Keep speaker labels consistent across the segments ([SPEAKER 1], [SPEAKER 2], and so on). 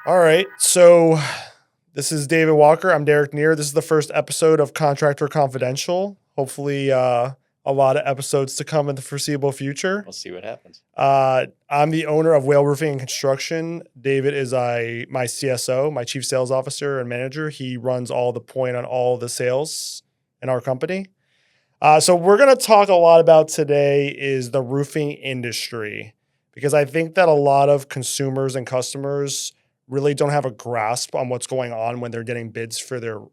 [SPEAKER 1] All right. So this is David Walker. I'm Derek Nier. This is the first episode of Contractor Confidential. Hopefully, a lot of episodes to come in the foreseeable future.
[SPEAKER 2] We'll see what happens.
[SPEAKER 1] I'm the owner of Whale Roofing and Construction. David is my CSO, my chief sales officer and manager. He runs all the point on all the sales in our company. So we're going to talk a lot about today is the roofing industry, because I think that a lot of consumers and customers really don't have a grasp on what's going on when they're getting bids from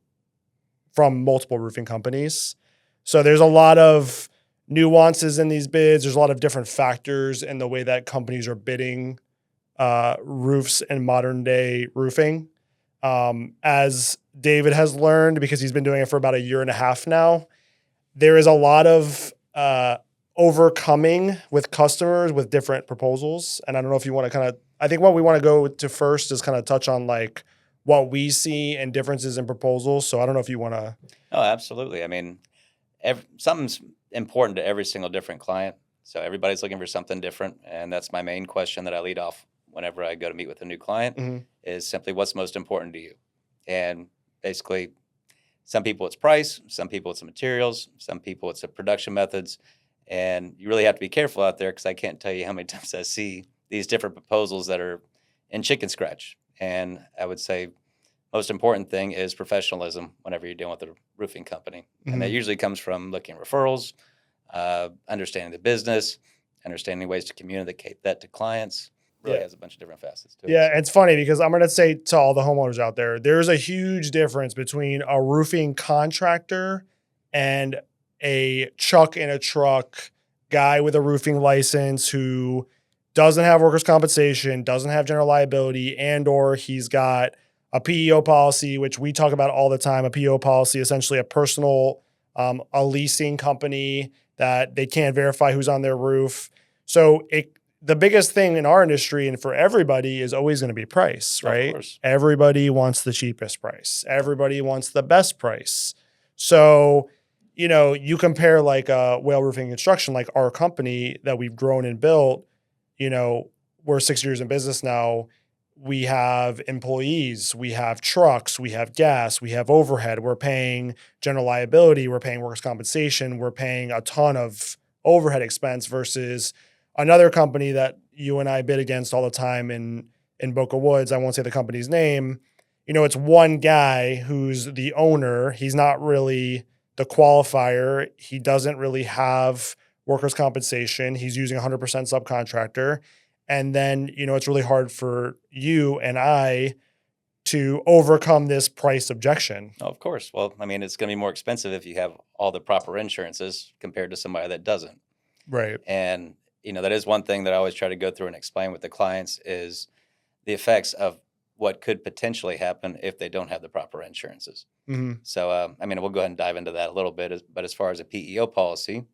[SPEAKER 1] multiple roofing companies. So there's a lot of nuances in these bids. There's a lot of different factors in the way that companies are bidding roofs in modern day roofing. As David has learned, because he's been doing it for about a year and a half now, there is a lot of overcoming with customers with different proposals. And I don't know if you want to I think what we want to go to first is kind of touch on like what we see and differences in proposals. So I don't know if you want to.
[SPEAKER 2] Oh, absolutely. I mean, something's important to every single different client. So everybody's looking for something different. And that's my main question that I lead off whenever I go to meet with a new client is simply what's most important to you. And basically, some people it's price, some people it's the materials, some people it's the production methods. And you really have to be careful out there because I can't tell you how many times I see these different proposals that are in chicken scratch. And I would say most important thing is professionalism whenever you're dealing with a roofing company. And that usually comes from looking at referrals, understanding the business, understanding ways to communicate that to clients. Really has a bunch of different facets to it.
[SPEAKER 1] Yeah, it's funny because I'm going to say to all the homeowners out there's a huge difference between a roofing contractor and a chuck in a truck guy with a roofing license who doesn't have workers' compensation, doesn't have general liability, and or he's got a PEO policy, which we talk about all the time. A PEO policy, essentially a personal, a leasing company that they can't verify who's on their roof. So the biggest thing in our industry and for everybody is always going to be price, right?
[SPEAKER 2] Of course.
[SPEAKER 1] Everybody wants the cheapest price. Everybody wants the best price. So, you compare like Whale Roofing Construction, like our company that we've grown and built, we're 6 years in business now. We have employees, we have trucks, we have gas, we have overhead. We're paying general liability, we're paying workers' compensation, we're paying a ton of overhead expense versus another company that you and I bid against all the time in Boca Woods. I won't say the company's name. It's one guy who's the owner. He's not really the qualifier. He doesn't really have workers' compensation. He's using 100% subcontractor. And then, it's really hard for you and I to overcome this price objection.
[SPEAKER 2] Oh, of course. Well, I mean, it's going to be more expensive if you have all the proper insurances compared to somebody that doesn't.
[SPEAKER 1] Right.
[SPEAKER 2] And, that is one thing that I always try to go through and explain with the clients is the effects of what could potentially happen if they don't have the proper insurances. So, we'll go ahead and dive into that a little bit. But as far as a PEO policy,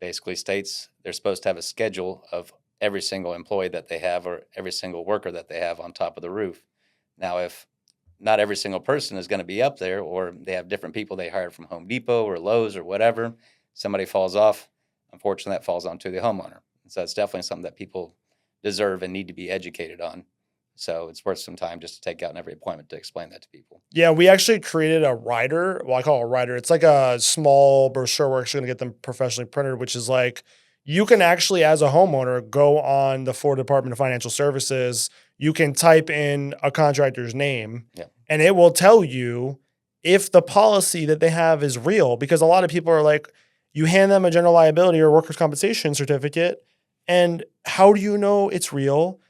[SPEAKER 2] basically states they're supposed to have a schedule of every single employee that they have or every single worker that they have on top of the roof. Now, if not every single person is going to be up there or they have different people they hired from Home Depot or Lowe's or whatever, somebody falls off, unfortunately, that falls onto the homeowner. So it's definitely something that people deserve and need to be educated on. So it's worth some time just to take out in every appointment to explain that to people.
[SPEAKER 1] Yeah, we actually created a rider. Well, I call it a rider. It's like a small brochure. We're actually going to get them professionally printed, which is like you can actually, as a homeowner, go on the Florida Department of Financial Services. You can type in a contractor's name, and it will tell you if the policy that they have is real. Because a lot of people are like, you hand them a general liability or workers' compensation certificate, and how do you know it's real?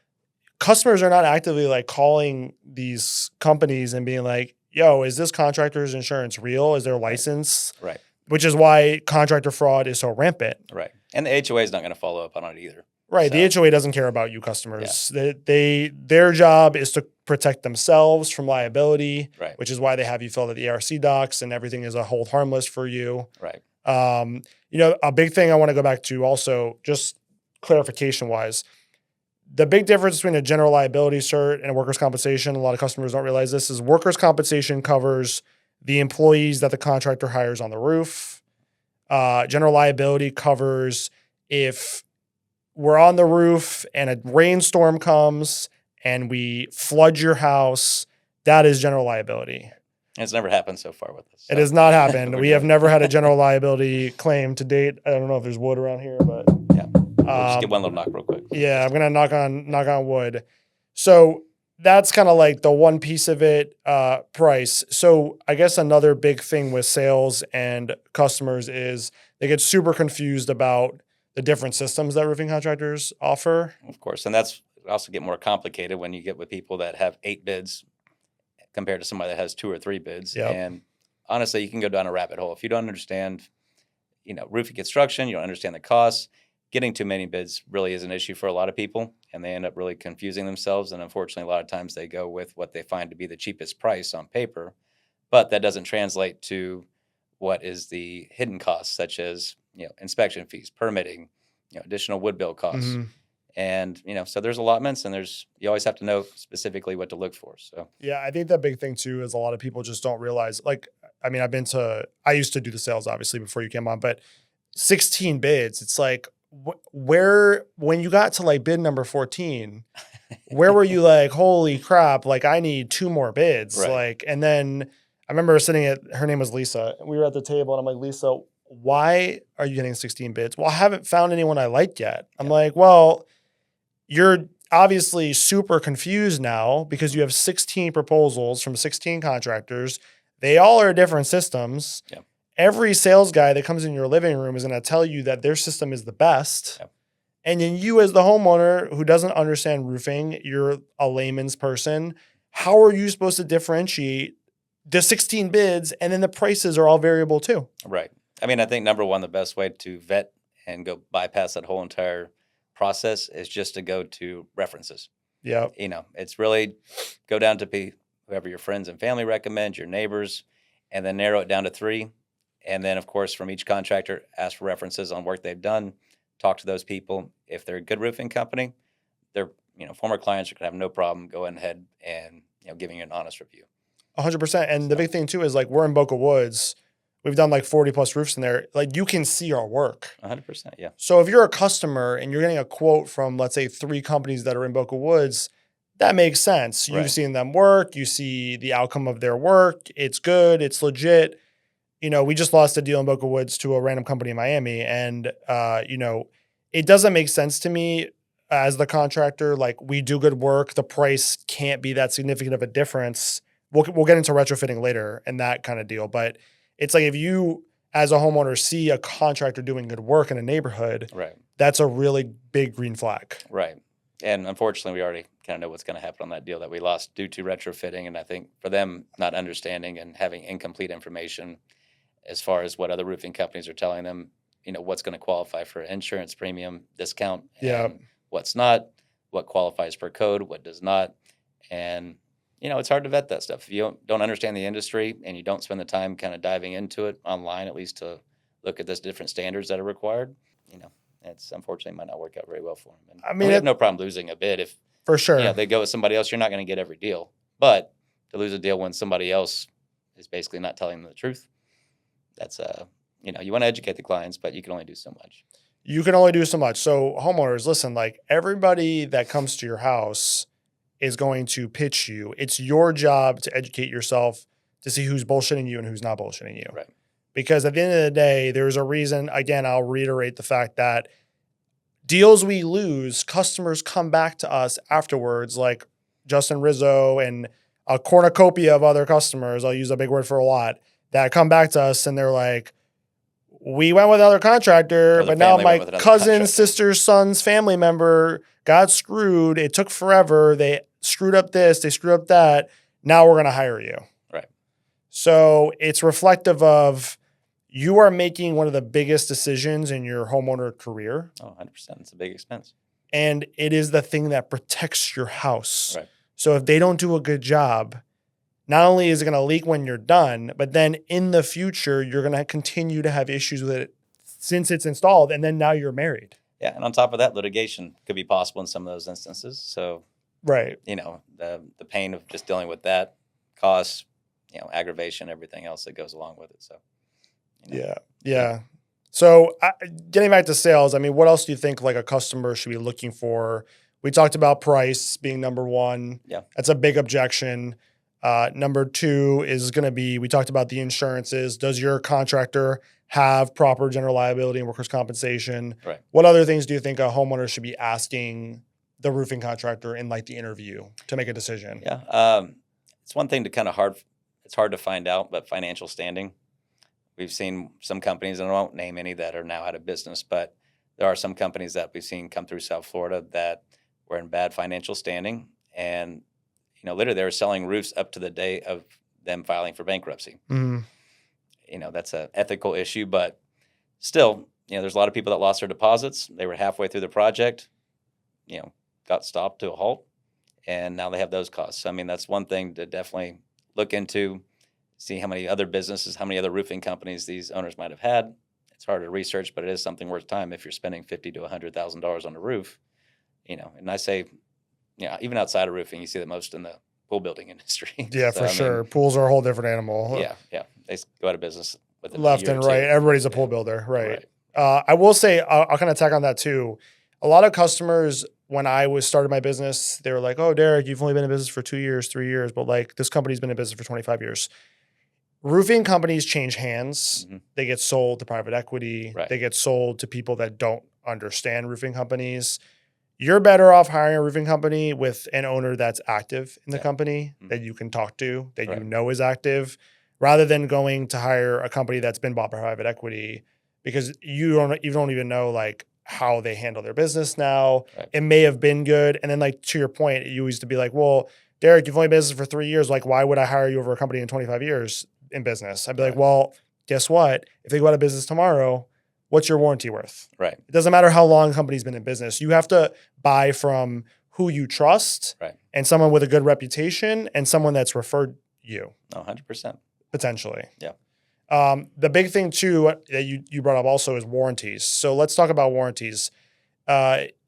[SPEAKER 1] Customers are not actively like calling these companies and being like, yo, is this contractor's insurance real? Is their license?
[SPEAKER 2] Right.
[SPEAKER 1] Which is why contractor fraud is so rampant.
[SPEAKER 2] Right. And the HOA is not going to follow up on it either.
[SPEAKER 1] Right. So. The HOA doesn't care about you customers. Yeah. Their job is to protect themselves from liability,
[SPEAKER 2] right,
[SPEAKER 1] which is why they have you fill out the ARC docs and everything is a hold harmless for you.
[SPEAKER 2] Right.
[SPEAKER 1] A big thing I want to go back to also, just clarification wise, the big difference between a general liability cert and a workers' compensation, a lot of customers don't realize this, is workers' compensation covers the employees that the contractor hires on the roof. General liability covers if we're on the roof and a rainstorm comes and we flood your house, that is general liability.
[SPEAKER 2] It's never happened so far with us.
[SPEAKER 1] It has not happened. We have
[SPEAKER 2] good.
[SPEAKER 1] never had a general liability claim to date. I don't know if there's wood around here, but
[SPEAKER 2] Yeah. We'll just get one little knock real quick.
[SPEAKER 1] yeah, I'm gonna knock on wood. So that's kind of like the one piece of it, price. So I guess another big thing with sales and customers is they get super confused about the different systems that roofing contractors offer.
[SPEAKER 2] Of course, and that's also get more complicated when you get with people that have 8 bids compared to somebody that has 2 or 3 bids.
[SPEAKER 1] Yep.
[SPEAKER 2] And honestly, you can go down a rabbit hole if you don't understand, roofing construction. You don't understand the costs. Getting too many bids really is an issue for a lot of people, and they end up really confusing themselves. And unfortunately, a lot of times they go with what they find to be the cheapest price on paper, but that doesn't translate to what is the hidden costs, such as inspection fees, permitting, additional wood bill costs.
[SPEAKER 1] Mhm.
[SPEAKER 2] And, so there's allotments, and you always have to know specifically what to look for. So,
[SPEAKER 1] Yeah, I think the big thing too is a lot of people just don't realize, like, I mean, I used to do the sales obviously before you came on, but 16 bids, it's like, when you got to like bid number 14, where were you like, holy crap, like I need 2 more bids.
[SPEAKER 2] Right.
[SPEAKER 1] Like, and then I remember her name was Lisa, and we were at the table and I'm like, Lisa, why are you getting 16 bids? Well, I haven't found anyone I like yet. I'm like, well, you're obviously super confused now because you have 16 proposals from 16 contractors. They all are different systems.
[SPEAKER 2] Yeah.
[SPEAKER 1] Every sales guy that comes in your living room is going to tell you that their system is the best.
[SPEAKER 2] Yep.
[SPEAKER 1] And then you, as the homeowner who doesn't understand roofing, you're a layman's person. How are you supposed to differentiate the 16 bids, and then the prices are all variable too?
[SPEAKER 2] Right. I mean, I think number one, the best way to vet and go bypass that whole entire process is just to go to references.
[SPEAKER 1] Yeah.
[SPEAKER 2] It's really go down to whoever your friends and family recommend, your neighbors, and then narrow it down to 3. And then, of course, from each contractor, ask for references on work they've done. Talk to those people. If they're a good roofing company, their former clients are going to have no problem going ahead and giving you an honest review.
[SPEAKER 1] 100%. And the big thing too is like we're in Boca Woods. We've done like 40 plus roofs in there. Like you can see our work.
[SPEAKER 2] 100%, yeah.
[SPEAKER 1] So if you're a customer and you're getting a quote from, let's say, 3 companies that are in Boca Woods, that makes sense. You've
[SPEAKER 2] Right.
[SPEAKER 1] seen them work. You see the outcome of their work. It's good. It's legit. We just lost a deal in Boca Woods to a random company in Miami. And, it doesn't make sense to me as the contractor. Like we do good work. The price can't be that significant of a difference. We'll get into retrofitting later and that kind of deal. But it's like if you, as a homeowner, see a contractor doing good work in a neighborhood,
[SPEAKER 2] Right.
[SPEAKER 1] that's a really big green flag.
[SPEAKER 2] Right. And unfortunately, we already kind of know what's going to happen on that deal that we lost due to retrofitting. And I think for them not understanding and having incomplete information as far as what other roofing companies are telling them, what's going to qualify for insurance premium discount
[SPEAKER 1] Yeah.
[SPEAKER 2] and what's not, what qualifies per code, what does not. And, it's hard to vet that stuff. If you don't understand the industry and you don't spend the time kind of diving into it online, at least to look at those different standards that are required, it's unfortunately might not work out very well for them. And we have no problem losing a bid if
[SPEAKER 1] For sure.
[SPEAKER 2] they go with somebody else. You're not going to get every deal, but to lose a deal when somebody else is basically not telling them the truth, that's you want to educate the clients, but you can only do so much.
[SPEAKER 1] You can only do so much. So homeowners, listen, like everybody that comes to your house is going to pitch you. It's your job to educate yourself to see who's bullshitting you and who's not bullshitting you.
[SPEAKER 2] Right.
[SPEAKER 1] Because at the end of the day, there's a reason. Again, I'll reiterate the fact that deals we lose, customers come back to us afterwards, like Justin Rizzo and a cornucopia of other customers. I'll use a big word for a lot that come back to us and they're like, we went with another contractor, but now my cousin, sister, son's family member got screwed. It took forever. They screwed up this. They screwed up that. Now we're going to hire you.
[SPEAKER 2] Right.
[SPEAKER 1] So it's reflective of you are making one of the biggest decisions in your homeowner career.
[SPEAKER 2] Oh, 100%. It's a big expense.
[SPEAKER 1] And it is the thing that protects your house.
[SPEAKER 2] Right.
[SPEAKER 1] So if they don't do a good job, not only is it going to leak when you're done, but then in the future, you're going to continue to have issues with it since it's installed. And then now you're married.
[SPEAKER 2] Yeah. And on top of that, litigation could be possible in some of those instances. So,
[SPEAKER 1] right.
[SPEAKER 2] The pain of just dealing with that costs, aggravation, everything else that goes along with it. So,
[SPEAKER 1] Yeah. So getting back to sales, I mean, what else do you think like a customer should be looking for We talked about price being number one.
[SPEAKER 2] Yeah.
[SPEAKER 1] That's a big objection. Number two is going to be, we talked about the insurances. Does your contractor have proper general liability and workers' compensation?
[SPEAKER 2] Right.
[SPEAKER 1] What other things do you think a homeowner should be asking the roofing contractor in like the interview to make a decision?
[SPEAKER 2] Yeah. It's one thing to it's hard to find out, but financial standing. We've seen some companies, and I won't name any that are now out of business, but there are some companies that we've seen come through South Florida that were in bad financial standing. And, literally they were selling roofs up to the day of them filing for bankruptcy.
[SPEAKER 1] Mm-hmm.
[SPEAKER 2] That's an ethical issue, but still, there's a lot of people that lost their deposits. They were halfway through the project, got stopped to a halt, and now they have those costs. So, I mean, that's one thing to definitely look into, see how many other businesses, how many other roofing companies these owners might have had. It's hard to research, but it is something worth time if you're spending $50,000 to $100,000 on a roof. And I say, even outside of roofing, you see that most in the pool building industry.
[SPEAKER 1] Yeah,
[SPEAKER 2] So,
[SPEAKER 1] for sure. Pools are a whole different animal.
[SPEAKER 2] Yeah. They go out of business within
[SPEAKER 1] Left
[SPEAKER 2] a year
[SPEAKER 1] and
[SPEAKER 2] or
[SPEAKER 1] right.
[SPEAKER 2] two.
[SPEAKER 1] Everybody's a pool builder. Right. I will say, I'll kind of tack on that too. A lot of customers, when I started my business, they were like, "Oh, Derek, you've only been in business for 2 years, 3 years, but like this company's been in business for 25 years." Roofing companies change hands.
[SPEAKER 2] Mm-hmm.
[SPEAKER 1] They get sold to private equity.
[SPEAKER 2] Right.
[SPEAKER 1] They get sold to people that don't understand roofing companies. You're better off hiring a roofing company with an owner that's active in the company, that you can talk to, that you know is active, rather than going to hire a company that's been bought by private equity, because you don't even know like how they handle their business now.
[SPEAKER 2] Right.
[SPEAKER 1] It may have been good. And then like to your point, you used to be like, "Well, Derek, you've only been in business for 3 years. Like, why would I hire you over a company in 25 years in business?" I'd be like, "Well, guess what? If they go out of business tomorrow, what's your warranty worth?"
[SPEAKER 2] Right.
[SPEAKER 1] It doesn't matter how long a company's been in business. You have to buy from who you trust, and someone with a good reputation, and someone that's referred you.
[SPEAKER 2] 100%.
[SPEAKER 1] Potentially.
[SPEAKER 2] Yeah.
[SPEAKER 1] The big thing too that you brought up also is warranties. So let's talk about warranties.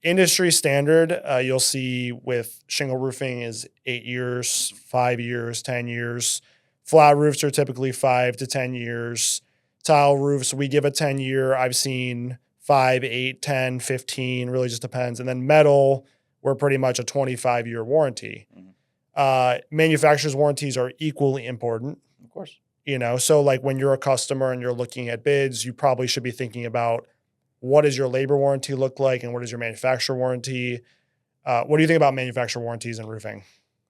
[SPEAKER 1] Industry standard, you'll see with shingle roofing is 8 years, 5 years, 10 years. Flat roofs are typically 5 to 10 years. Tile roofs, we give a 10-year. I've seen 5, 8, 10, 15, really just depends. And then metal, we're pretty much a 25-year warranty.
[SPEAKER 2] Mm-hmm.
[SPEAKER 1] Manufacturer's warranties are equally important.
[SPEAKER 2] Of course.
[SPEAKER 1] So like when you're a customer and you're looking at bids, you probably should be thinking about what does your labor warranty look like and what is your manufacturer warranty? What do you think about manufacturer warranties in roofing?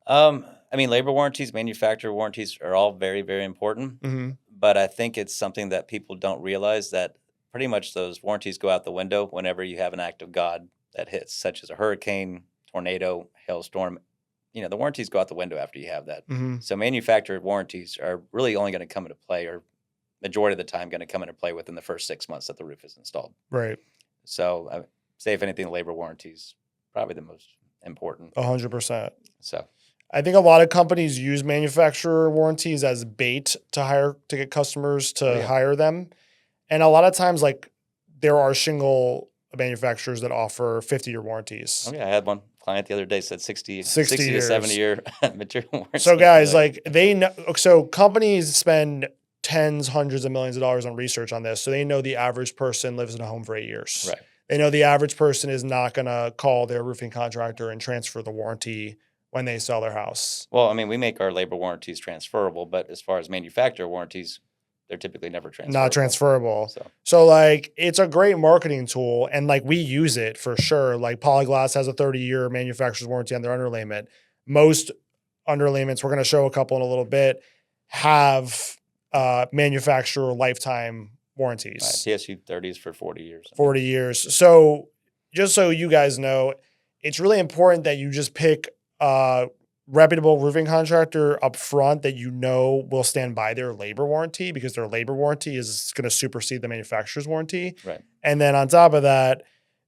[SPEAKER 2] I mean, labor warranties, manufacturer warranties are all very, very important.
[SPEAKER 1] Mm-hmm.
[SPEAKER 2] But I think it's something that people don't realize, that pretty much those warranties go out the window whenever you have an act of God that hits, such as a hurricane, tornado, hailstorm. The warranties go out the window after you have that.
[SPEAKER 1] Mm-hmm.
[SPEAKER 2] So manufacturer warranties are really only going to come into play, or majority of the time going to come into play within the first 6 months that the roof is installed.
[SPEAKER 1] Right.
[SPEAKER 2] So I say, if anything, labor warranties probably the most important.
[SPEAKER 1] 100%.
[SPEAKER 2] So
[SPEAKER 1] I think a lot of companies use manufacturer warranties as bait to get customers to hire them. And a lot of times, like, there are shingle manufacturers that offer 50-year warranties.
[SPEAKER 2] Oh yeah, I had one client the other day said 60
[SPEAKER 1] years.
[SPEAKER 2] to 70-year material warranty.
[SPEAKER 1] So guys, like they know, so companies spend tens, hundreds of millions of dollars on research on this. So they know the average person lives in a home for 8 years.
[SPEAKER 2] Right.
[SPEAKER 1] They know the average person is not going to call their roofing contractor and transfer the warranty when they sell their house.
[SPEAKER 2] Well, I mean, we make our labor warranties transferable, but as far as manufacturer warranties, they're typically never transferable.
[SPEAKER 1] Not transferable. So like, it's a great marketing tool, and like we use it for sure. Like Polyglass has a 30-year manufacturer's warranty on their underlayment. Most underlayments, we're going to show a couple in a little bit, have manufacturer lifetime warranties.
[SPEAKER 2] Right. TSU 30s for 40 years.
[SPEAKER 1] 40 years. So just so you guys know, it's really important that you just pick a reputable roofing contractor up front that will stand by their labor warranty, because their labor warranty is going to supersede the manufacturer's warranty.
[SPEAKER 2] Right.
[SPEAKER 1] And then on top of that,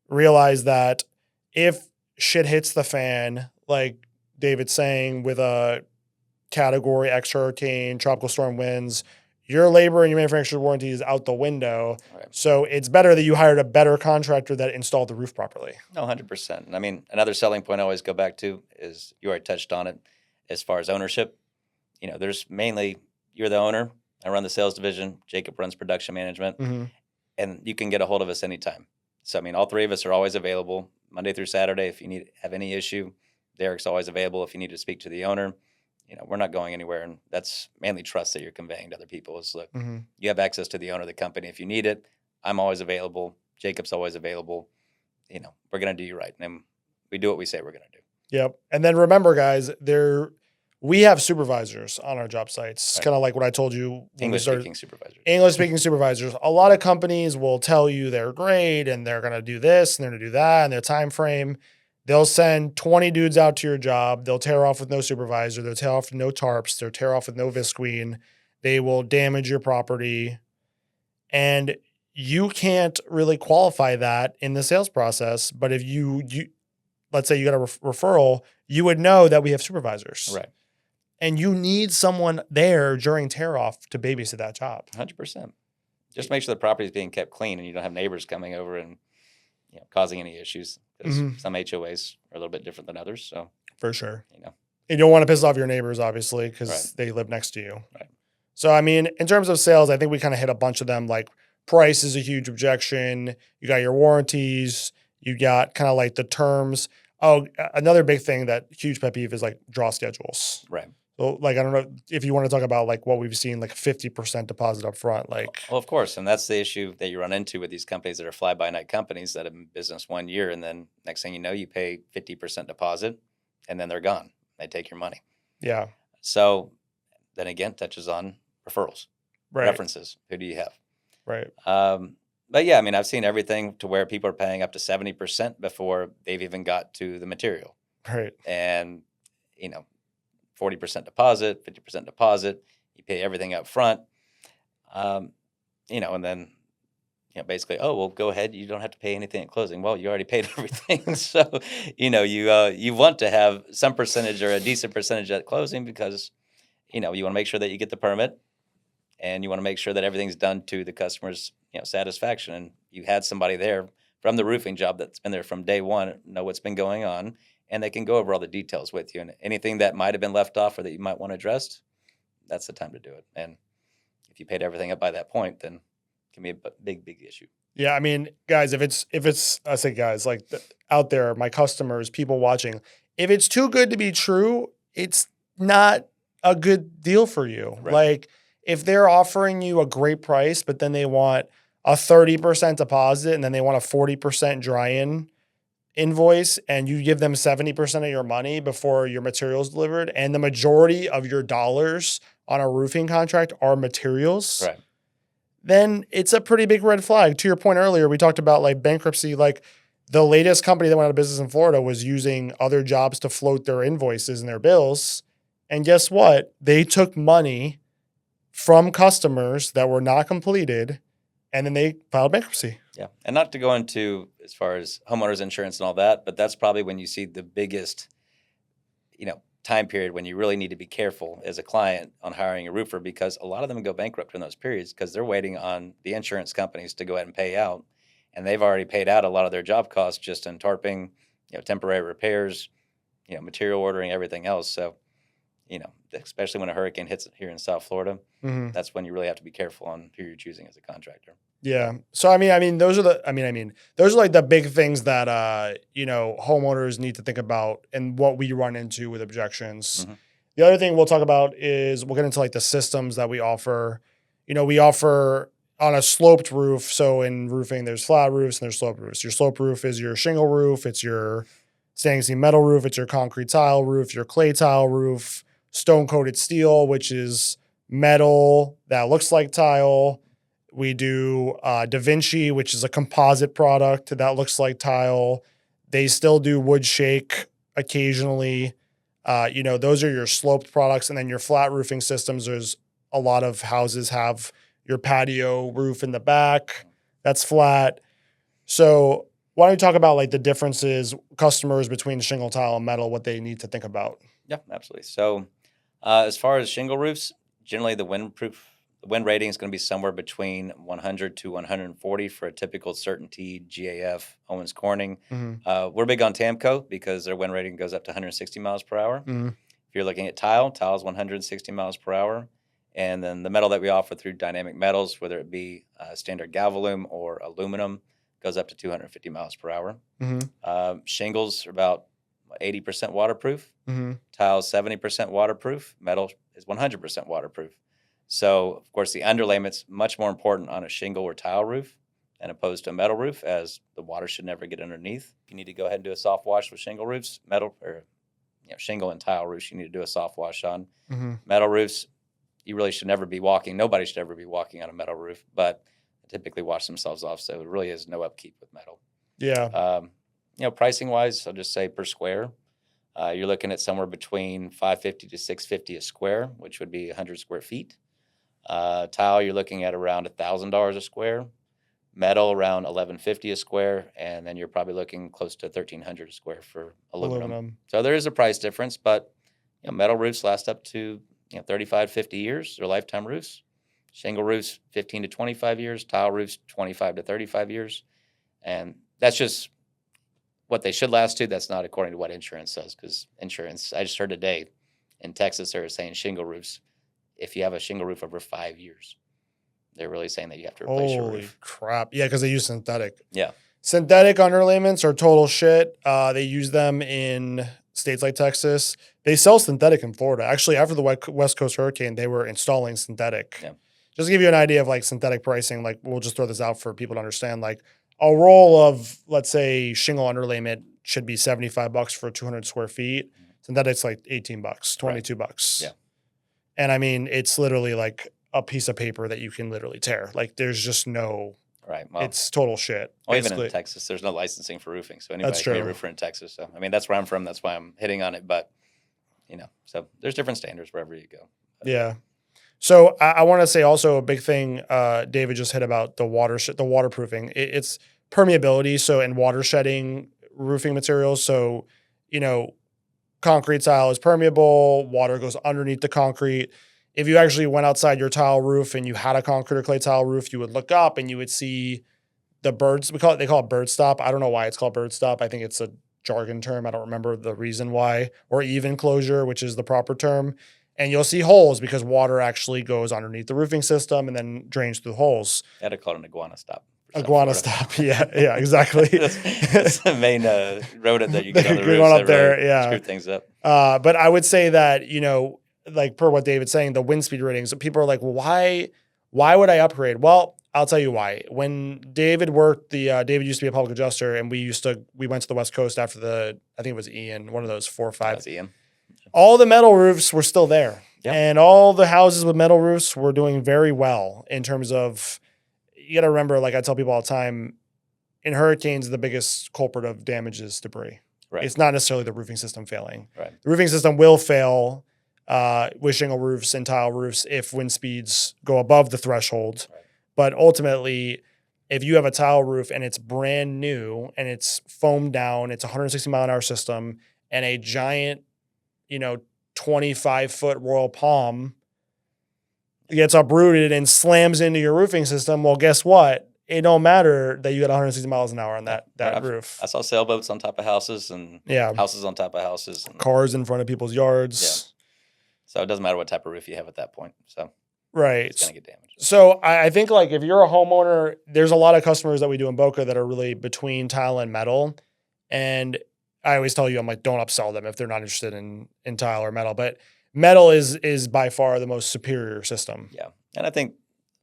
[SPEAKER 1] realize that if shit hits the fan, like David's saying, with a category X hurricane, tropical storm winds, your labor and your manufacturer's warranty is out the window.
[SPEAKER 2] Right.
[SPEAKER 1] So it's better that you hired a better contractor that installed the roof properly.
[SPEAKER 2] No, 100%. I mean, another selling point I always go back to is, you already touched on it, as far as ownership. There's mainly, you're the owner. I run the sales division. Jacob runs production management.
[SPEAKER 1] Mm-hmm.
[SPEAKER 2] And you can get a hold of us anytime. So, I mean, all three of us are always available Monday through Saturday. If you have any issue, Derek's always available. If you need to speak to the owner, we're not going anywhere. And that's mainly trust that you're conveying to other people is, look, you have access to the owner of the company. If you need it, I'm always available. Jacob's always available. We're going to do you right. And we do what we say we're going to do.
[SPEAKER 1] Yep. And then remember, guys, we have supervisors on our job sites.
[SPEAKER 2] Right.
[SPEAKER 1] Kind of like what I told you.
[SPEAKER 2] English-speaking supervisors.
[SPEAKER 1] English-speaking supervisors. A lot of companies will tell you they're great and they're going to do this and they're going to do that and their time frame. They'll send 20 dudes out to your job. They'll tear off with no supervisor. They'll tear off with no tarps. They'll tear off with no visqueen. They will damage your property. And you can't really qualify that in the sales process. But if you let's say you got a referral, you would know that we have supervisors.
[SPEAKER 2] Right.
[SPEAKER 1] And you need someone there during tear off to babysit that job.
[SPEAKER 2] 100%. Just make sure the property is being kept clean and you don't have neighbors coming over and causing any issues. Because some HOAs are a little bit different than others. So
[SPEAKER 1] for sure. And you don't want to piss off your neighbors, obviously, because they live next to you.
[SPEAKER 2] Right.
[SPEAKER 1] So, I mean, in terms of sales, I think we kind of hit a bunch of them. Like price is a huge objection. You got your warranties. You got kind of like the terms. Oh, another big thing that huge pet peeve is like draw schedules.
[SPEAKER 2] Right.
[SPEAKER 1] So, like, I don't know if you want to talk about like what we've seen, like 50% deposit up front. Like,
[SPEAKER 2] well, of course. And that's the issue that you run into with these companies that are fly-by-night companies that have been in business 1 year. And then next thing you know, you pay 50% deposit and then they're gone. They take your money.
[SPEAKER 1] Yeah.
[SPEAKER 2] So then again, touches on referrals, references. Who do you have?
[SPEAKER 1] Right.
[SPEAKER 2] But yeah, I mean, I've seen everything to where people are paying up to 70% before they've even got to the material.
[SPEAKER 1] Right.
[SPEAKER 2] And, 40% deposit, 50% deposit, you pay everything up front, and then, basically, oh, well, go ahead. You don't have to pay anything at closing. Well, you already paid everything. So, you want to have some percentage or a decent percentage at closing because, you want to make sure that you get the permit and you want to make sure that everything's done to the customer's, satisfaction. And you had somebody there from the roofing job that's been there from day one, know what's been going on. And they can go over all the details with you. And anything that might have been left off or that you might want addressed, that's the time to do it. And if you paid everything up by that point, then it can be a big issue.
[SPEAKER 1] Yeah, I mean, guys, if it's I say guys, like out there, my customers, people watching, if it's too good to be true, it's not a good deal for you.
[SPEAKER 2] Right.
[SPEAKER 1] Like if they're offering you a great price, but then they want a 30% deposit and then they want a 40% dry-in invoice and you give them 70% of your money before your materials delivered and the majority of your dollars on a roofing contract are materials,
[SPEAKER 2] right,
[SPEAKER 1] then it's a pretty big red flag. To your point earlier, we talked about like bankruptcy. Like the latest company that went out of business in Florida was using other jobs to float their invoices and their bills. And guess what? They took money from customers that were not completed and then they filed bankruptcy.
[SPEAKER 2] Yeah. And not to go into as far as homeowners insurance and all that, but that's probably when you see the biggest, time period when you really need to be careful as a client on hiring a roofer because a lot of them go bankrupt in those periods because they're waiting on the insurance companies to go ahead and pay out. And they've already paid out a lot of their job costs just in tarping, temporary repairs, material ordering, everything else. So, especially when a hurricane hits here in South Florida, that's when you really have to be careful on who you're choosing as a contractor.
[SPEAKER 1] Yeah. So, I mean, those are those are like the big things that, homeowners need to think about and what we run into with objections. The other thing we'll talk about is we'll get into like the systems that we offer. We offer on a sloped roof. So in roofing, there's flat roofs and there's sloped roofs. Your slope roof is your shingle roof. It's your standing seam metal roof. It's your concrete tile roof, your clay tile roof, stone coated steel, which is metal that looks like tile. We do Da Vinci, which is a composite product that looks like tile. They still do wood shake occasionally. Those are your sloped products. And then your flat roofing systems, there's a lot of houses have your patio roof in the back. That's flat. So why don't we talk about like the differences, customers between shingle, tile, and metal, what they need to think about?
[SPEAKER 2] Yeah, absolutely. So as far as shingle roofs, generally the wind rating is going to be somewhere between 100 to 140 for a typical Certainty, GAF, Owens Corning. We're big on Tamco because their wind rating goes up to 160 miles per hour. If you're looking at tile is 160 miles per hour. And then the metal that we offer through Dynamic Metals, whether it be standard Galvalume or aluminum, goes up to 250 miles per hour.
[SPEAKER 1] Mm-hmm.
[SPEAKER 2] Shingles are about 80% waterproof.
[SPEAKER 1] Mm-hmm.
[SPEAKER 2] Tile's 70% waterproof. Metal is 100% waterproof. So, of course, the underlayment's much more important on a shingle or tile roof than opposed to a metal roof, as the water should never get underneath. You need to go ahead and do a soft wash with shingle roofs. Shingle and tile roofs, you need to do a soft wash on.
[SPEAKER 1] Mm-hmm.
[SPEAKER 2] Metal roofs, you really should never be walking. Nobody should ever be walking on a metal roof, but they typically wash themselves off, so it really is no upkeep with metal.
[SPEAKER 1] Yeah.
[SPEAKER 2] Pricing wise, I'll just say per square, you're looking at somewhere between $550 to $650 a square, which would be 100 square feet. Tile, you're looking at around $1,000 a square. Metal, around $1,150 a square, and then you're probably looking close to $1,300 a square for aluminum. So there is a price difference, but metal roofs last up to 35, 50 years. They're lifetime roofs. Shingle roofs, 15 to 25 years. Tile roofs, 25 to 35 years. And that's just what they should last to. That's not according to what insurance says, because insurance, I just heard today in Texas, they were saying shingle roofs, if you have a shingle roof over 5 years, they're really saying that you have to replace your
[SPEAKER 1] Holy
[SPEAKER 2] roof.
[SPEAKER 1] crap. Yeah, because they use synthetic.
[SPEAKER 2] Yeah.
[SPEAKER 1] Synthetic underlayments are total shit. They use them in states like Texas. They sell synthetic in Florida. Actually, after the West Coast hurricane, they were installing synthetic.
[SPEAKER 2] Yeah.
[SPEAKER 1] Just to give you an idea of like synthetic pricing, like we'll just throw this out for people to understand. Like a roll of, let's say, shingle underlayment should be $75 for 200 square feet. Synthetic's like $18, $22.
[SPEAKER 2] Yeah.
[SPEAKER 1] And I mean, it's literally like a piece of paper that you can literally tear. Like there's just no,
[SPEAKER 2] Right. Well,
[SPEAKER 1] it's total shit.
[SPEAKER 2] Well, even in Texas, there's no licensing for roofing, so anybody can be a roofer in Texas. So I mean, that's where I'm from. That's why I'm hitting on it. But so there's different standards wherever you go.
[SPEAKER 1] Yeah. So I want to say also a big thing David just hit about the waterproofing. It's permeability. So in water shedding roofing materials. So concrete tile is permeable. Water goes underneath the concrete. If you actually went outside your tile roof and you had a concrete or clay tile roof, you would look up and you would see the birds. They call it bird stop. I don't know why it's called bird stop. I think it's a jargon term. I don't remember the reason why. Or even closure, which is the proper term. And you'll see holes because water actually goes underneath the roofing system and then drains through the holes.
[SPEAKER 2] I had to call it an iguana stop.
[SPEAKER 1] Iguana stop. Yeah, exactly.
[SPEAKER 2] that's the main rodent that you get on the roofs
[SPEAKER 1] up there.
[SPEAKER 2] Really screw things up.
[SPEAKER 1] But I would say that, like per what David's saying, the wind speed ratings, people are like, well, why would I upgrade? Well, I'll tell you why. When David worked, David used to be a public adjuster, and we went to the West Coast after I think it was Ian, one of those 4 or 5.
[SPEAKER 2] That was Ian.
[SPEAKER 1] All the metal roofs were still there.
[SPEAKER 2] Yep.
[SPEAKER 1] And all the houses with metal roofs were doing very well in terms of, you got to remember, like I tell people all the time, in hurricanes, the biggest culprit of damage is debris.
[SPEAKER 2] Right.
[SPEAKER 1] It's not necessarily the roofing system failing.
[SPEAKER 2] Right.
[SPEAKER 1] The roofing system will fail with shingle roofs and tile roofs if wind speeds go above the threshold.
[SPEAKER 2] Right.
[SPEAKER 1] But ultimately, if you have a tile roof and it's brand new and it's foamed down, it's a 160 mile an hour system, and a giant 25-foot Royal Palm gets uprooted and slams into your roofing system, well, guess what? It don't matter that you got 160 miles an hour on that roof.
[SPEAKER 2] I saw sailboats on top of houses and houses on top of houses. And
[SPEAKER 1] cars in front of people's yards.
[SPEAKER 2] Yeah. So it doesn't matter what type of roof you have at that point. So
[SPEAKER 1] right.
[SPEAKER 2] It's going to get damaged.
[SPEAKER 1] So I think like if you're a homeowner, there's a lot of customers that we do in Boca that are really between tile and metal. And I always tell you, I'm like, don't upsell them if they're not interested in tile or metal. But metal is by far the most superior system.
[SPEAKER 2] Yeah. And I think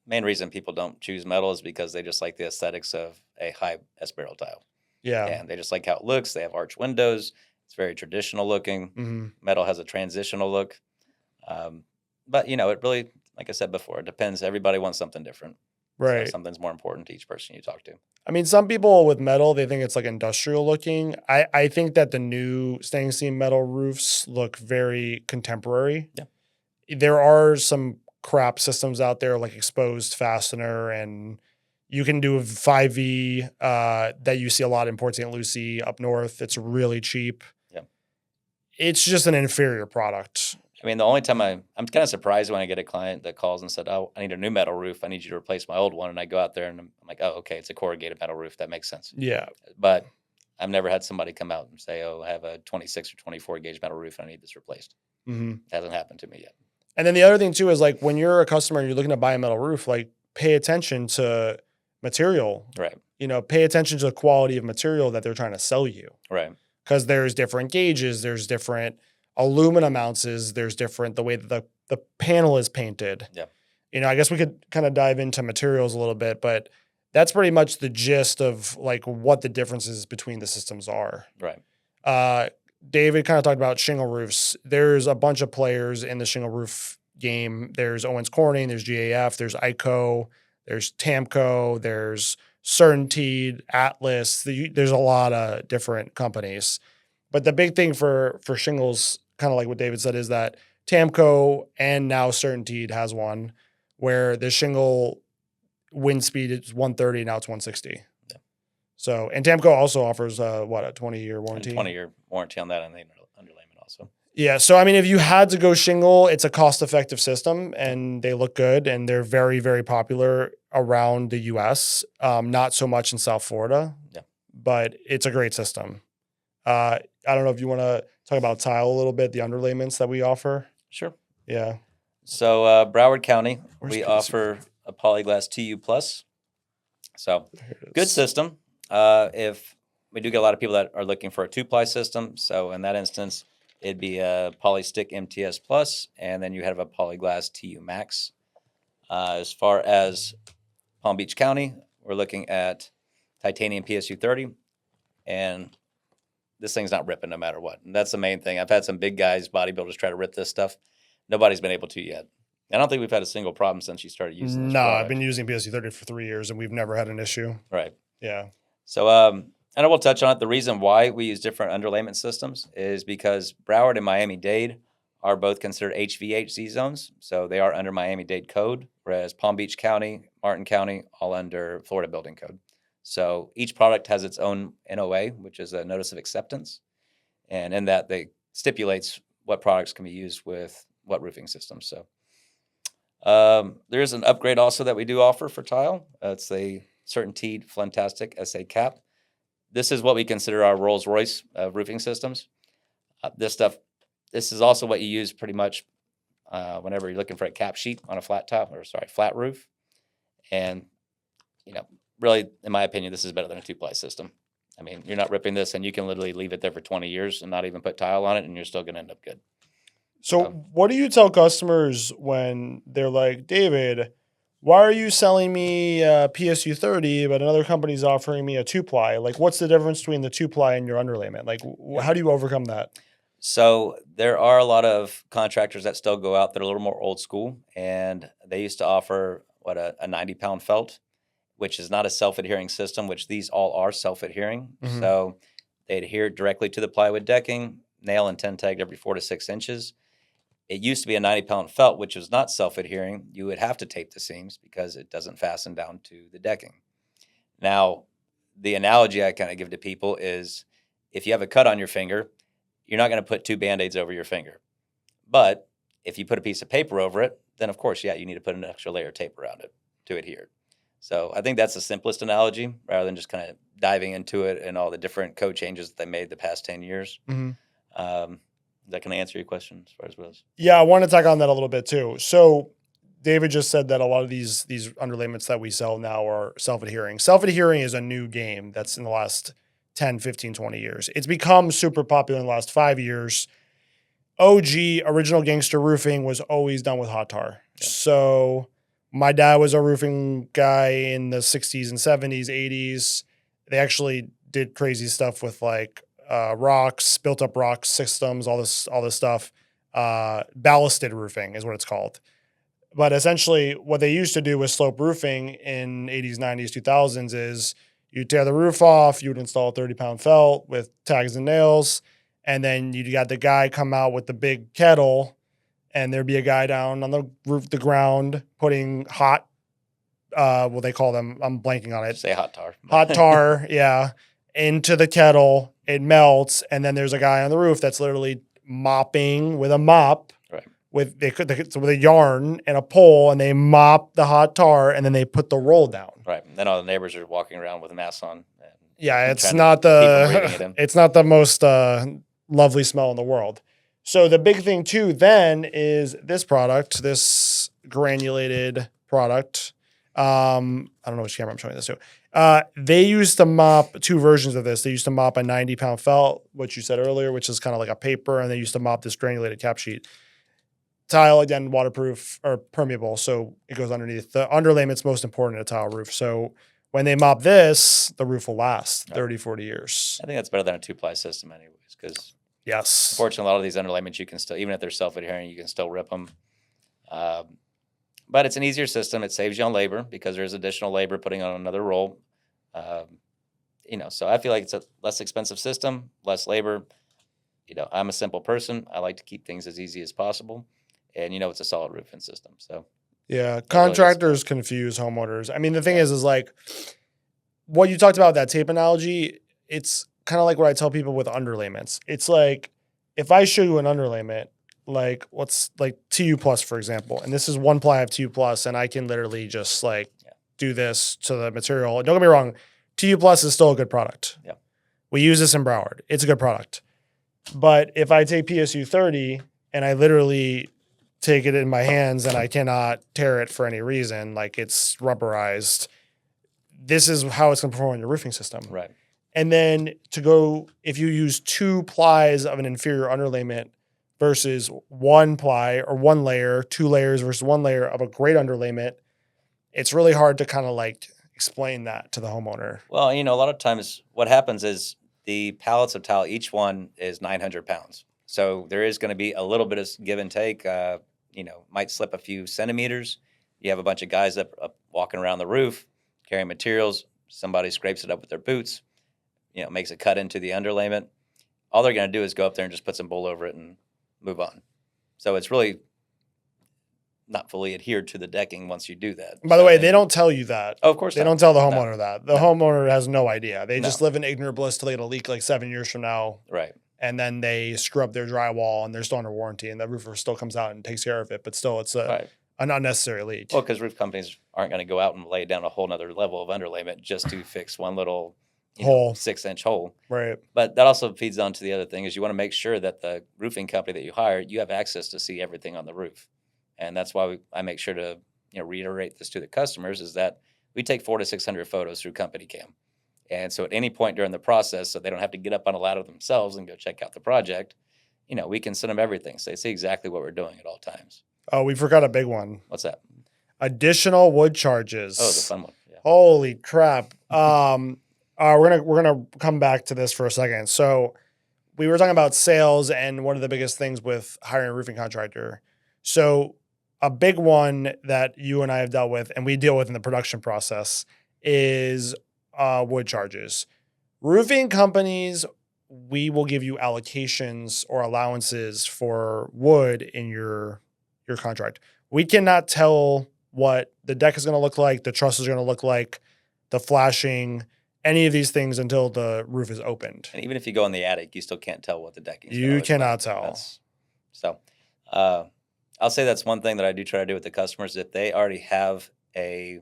[SPEAKER 2] main reason people don't choose metal is because they just like the aesthetics of a high S-barrel tile.
[SPEAKER 1] Yeah.
[SPEAKER 2] And they just like how it looks. They have arch windows. It's very traditional looking.
[SPEAKER 1] Mm-hmm.
[SPEAKER 2] Metal has a transitional look. But, it really, like I said before, it depends. Everybody wants something different.
[SPEAKER 1] Right.
[SPEAKER 2] So something's more important to each person you talk to.
[SPEAKER 1] I mean, some people with metal, they think it's like industrial looking. I think that the new stainless steel metal roofs look very contemporary.
[SPEAKER 2] Yeah.
[SPEAKER 1] There are some crap systems out there like exposed fastener, and you can do a 5V that you see a lot in Port St. Lucie up north. It's really cheap.
[SPEAKER 2] Yeah.
[SPEAKER 1] It's just an inferior product.
[SPEAKER 2] I mean, the only time I'm kind of surprised when I get a client that calls and said, "Oh, I need a new metal roof. I need you to replace my old one." And I go out there and I'm like, "Oh, okay, it's a corrugated metal roof. That makes sense."
[SPEAKER 1] Yeah.
[SPEAKER 2] But I've never had somebody come out and say, "Oh, I have a 26 or 24 gauge metal roof and I need this replaced."
[SPEAKER 1] Mm-hmm.
[SPEAKER 2] It hasn't happened to me yet.
[SPEAKER 1] And then the other thing too is like when you're a customer and you're looking to buy a metal roof, like pay attention to material.
[SPEAKER 2] Right.
[SPEAKER 1] Pay attention to the quality of material that they're trying to sell you.
[SPEAKER 2] Right.
[SPEAKER 1] Because there's different gauges, there's different aluminum ounces, there's different the way that the panel is painted.
[SPEAKER 2] Yeah.
[SPEAKER 1] I guess we could kind of dive into materials a little bit, but that's pretty much the gist of like what the differences between the systems are.
[SPEAKER 2] Right.
[SPEAKER 1] David kind of talked about shingle roofs. There's a bunch of players in the shingle roof game. There's Owens Corning, there's GAF, there's ICO, there's Tamco, there's Certainty, Atlas. There's a lot of different companies. But the big thing for shingles, kind of like what David said, is that Tamco and now Certainty has one where the shingle wind speed is 130, now it's 160. Yeah. So, and Tamco also offers a 20-year warranty?
[SPEAKER 2] 20-year warranty on that and the underlayment also.
[SPEAKER 1] Yeah. So, I mean, if you had to go shingle, it's a cost-effective system and they look good and they're very, very popular around the U.S. Not so much in South Florida, but it's a great system. I don't know if you want to talk about tile a little bit, the underlayments that we offer.
[SPEAKER 2] Sure.
[SPEAKER 1] Yeah.
[SPEAKER 2] So Broward County, we offer a Polyglass TU Plus. So good system. If we do get a lot of people that are looking for a 2-ply system, so in that instance, it'd be a Polystick MTS Plus, and then you have a Polyglass TU Max. As far as Palm Beach County, we're looking at titanium PSU 30, and this thing's not ripping no matter what. And that's the main thing. I've had some big guys, bodybuilders, try to rip this stuff. Nobody's been able to yet. I don't think we've had a single problem since you started using this product.
[SPEAKER 1] I've been using PSU 30 for 3 years, and we've never had an issue.
[SPEAKER 2] Right.
[SPEAKER 1] Yeah.
[SPEAKER 2] So, and I will touch on it. The reason why we use different underlayment systems is because Broward and Miami-Dade are both considered HVAC zones. So they are under Miami-Dade code, whereas Palm Beach County, Martin County, all under Florida Building Code. So each product has its own NOA, which is a notice of acceptance. And in that, they stipulates what products can be used with what roofing systems. So there's an upgrade also that we do offer for tile. It's a Certainty Fantastic SA Cap. This is what we consider our Rolls Royce of roofing systems. This is also what you use pretty much whenever you're looking for a cap sheet on a flat roof. And, really, in my opinion, this is better than a 2-ply system. I mean, you're not ripping this, and you can literally leave it there for 20 years and not even put tile on it, and you're still going to end up good.
[SPEAKER 1] So what do you tell customers when they're like, David, why are you selling me a PSU 30, but another company's offering me a 2-ply? Like, what's the difference between the 2-ply and your underlayment? Like, how do you overcome that?
[SPEAKER 2] So there are a lot of contractors that still go out that are a little more old school, and they used to offer a 90-pound felt, which is not a self-adhering system, which these all are self-adhering. Mm-hmm. So they adhere directly to the plywood decking, nail and 10 tagged every 4 to 6 inches. It used to be a 90-pound felt, which was not self-adhering. You would have to tape the seams because it doesn't fasten down to the decking. Now, the analogy I kind of give to people is if you have a cut on your finger, you're not going to put 2 Band-Aids over your finger. But if you put a piece of paper over it, then of course, you need to put an extra layer of tape around it to adhere. So I think that's the simplest analogy rather than just kind of diving into it and all the different code changes that they made the past 10 years. Mm-hmm. That can answer your question as far as what else? Yeah,
[SPEAKER 1] I want to tack on that a little bit too. So David just said that a lot of these underlayments that we sell now are self-adhering. Self-adhering is a new game that's in the last 10, 15, 20 years. It's become super popular in the last 5 years. OG, original gangster roofing, was always done with hot tar. Yeah. So my dad was a roofing guy in the 60s and 70s, 80s. They actually did crazy stuff with like rocks, built up rock systems, all this stuff. Ballasted roofing is what it's called. But essentially what they used to do with slope roofing in 80s, 90s, 2000s is you tear the roof off, you would install a 30-pound felt with tags and nails, and then you got the guy come out with the big kettle, and there'd be a guy down on the roof, the ground, putting hot, what they call them, I'm blanking on it.
[SPEAKER 2] Say hot tar.
[SPEAKER 1] Hot tar, yeah, into the kettle. It melts, and then there's a guy on the roof that's literally mopping with a mop, right, with a yarn and a pole, and they mop the hot tar, and then they put the roll down.
[SPEAKER 2] Right, and then all the neighbors are walking around with masks on.
[SPEAKER 1] Yeah, it's not the most lovely smell in the world. So the big thing too then is this product, this granulated product, I don't know which camera I'm showing this to. They used to mop 2 versions of this. They used to mop a 90-pound felt, which you said earlier, which is kind of like a paper, and they used to mop this granulated cap sheet. Tile, again, waterproof or permeable, so it goes underneath. The underlayment's most important in a tile roof. So when they mop this, the roof will last 30, 40 years.
[SPEAKER 2] I think that's better than a 2-ply system anyways, because
[SPEAKER 1] Yes.
[SPEAKER 2] unfortunately, a lot of these underlayments, you can still, even if they're self-adhering, you can still rip them. But it's an easier system. It saves you on labor because there's additional labor putting on another roll. So I feel like it's a less expensive system, less labor. I'm a simple person. I like to keep things as easy as possible. And, it's a solid roofing system. So,
[SPEAKER 1] yeah, contractors confuse homeowners. I mean, the thing is like what you talked about, that tape analogy, it's kind of like what I tell people with underlayments. It's like if I show you an underlayment, like what's like TU plus, for example, and this is 1-ply of TU plus, and I can literally just do this to the material. Don't get me wrong, TU plus is still a good product.
[SPEAKER 2] Yeah.
[SPEAKER 1] We use this in Broward. It's a good product. But if I take PSU 30 and I literally take it in my hands and I cannot tear it for any reason, like it's rubberized, this is how it's going to perform in your roofing system.
[SPEAKER 2] Right.
[SPEAKER 1] And then if you use 2 plies of an inferior underlayment versus 1-ply or 1 layer, 2 layers versus 1 layer of a great underlayment, it's really hard to kind of explain that to the homeowner.
[SPEAKER 2] Well, a lot of times what happens is the pallets of tile, each one is 900 pounds. So there is going to be a little bit of give and take, might slip a few centimeters. You have a bunch of guys up walking around the roof, carrying materials. Somebody scrapes it up with their boots, makes a cut into the underlayment. All they're going to do is go up there and just put some bull over it and move on. So it's really not fully adhered to the decking once you do that.
[SPEAKER 1] By the way, they don't tell you that.
[SPEAKER 2] Oh, of course
[SPEAKER 1] they
[SPEAKER 2] not.
[SPEAKER 1] don't tell the homeowner that. The homeowner has no idea. They
[SPEAKER 2] No.
[SPEAKER 1] just live in ignorant bliss till they get a leak 7 years from now.
[SPEAKER 2] Right.
[SPEAKER 1] And then they screw up their drywall and they're still under warranty, and the roofer still comes out and takes care of it. But still, it's an unnecessary leak.
[SPEAKER 2] Well, because roof companies aren't going to go out and lay down a whole nother level of underlayment just to fix one little
[SPEAKER 1] hole,
[SPEAKER 2] 6-inch hole.
[SPEAKER 1] Right.
[SPEAKER 2] But that also feeds on to the other thing is you want to make sure that the roofing company that you hire, you have access to see everything on the roof. And that's why I make sure to reiterate this to the customers is that we take 400 to 600 photos through Company Cam. And so at any point during the process, so they don't have to get up on a ladder themselves and go check out the project, we can send them everything. So they see exactly what we're doing at all times.
[SPEAKER 1] Oh, we forgot a big one.
[SPEAKER 2] What's that?
[SPEAKER 1] Additional wood charges.
[SPEAKER 2] Oh, the fun one. Yeah.
[SPEAKER 1] Holy crap. We're gonna come back to this for a second. So we were talking about sales and one of the biggest things with hiring a roofing contractor. So a big one that you and I have dealt with and we deal with in the production process is wood charges. Roofing companies, we will give you allocations or allowances for wood in your contract. We cannot tell what the deck is going to look like, the truss is going to look like, the flashing, any of these things until the roof is opened.
[SPEAKER 2] And even if you go in the attic, you still can't tell what the decking is.
[SPEAKER 1] You cannot tell.
[SPEAKER 2] I'll say that's one thing that I do try to do with the customers. If they already have a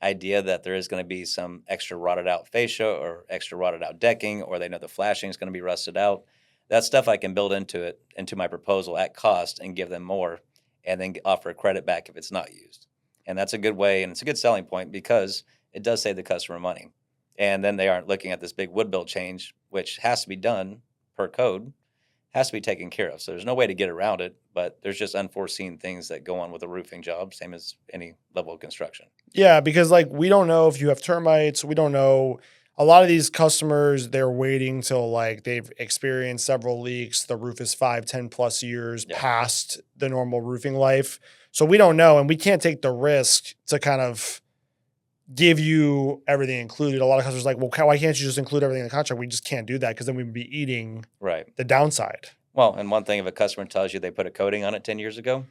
[SPEAKER 2] idea that there is going to be some extra rotted out fascia or extra rotted out decking, or they know the flashing is going to be rusted out, that stuff I can build into my proposal at cost and give them more and then offer a credit back if it's not used. And that's a good way, and it's a good selling point because it does save the customer money. And then they aren't looking at this big wood bill change, which has to be done per code, has to be taken care of. So there's no way to get around it, but there's just unforeseen things that go on with a roofing job, same as any level of construction.
[SPEAKER 1] Yeah, because we don't know if you have termites. We don't know. A lot of these customers, they're waiting till they've experienced several leaks. The roof is 5, 10 plus years past the normal roofing life. So we don't know, and we can't take the risk to kind of give you everything included. A lot of customers are like, well, why can't you just include everything in the contract? We just can't do that because then we'd be eating the downside.
[SPEAKER 2] Well, and one thing, if a customer tells you they put a coating on it 10 years ago,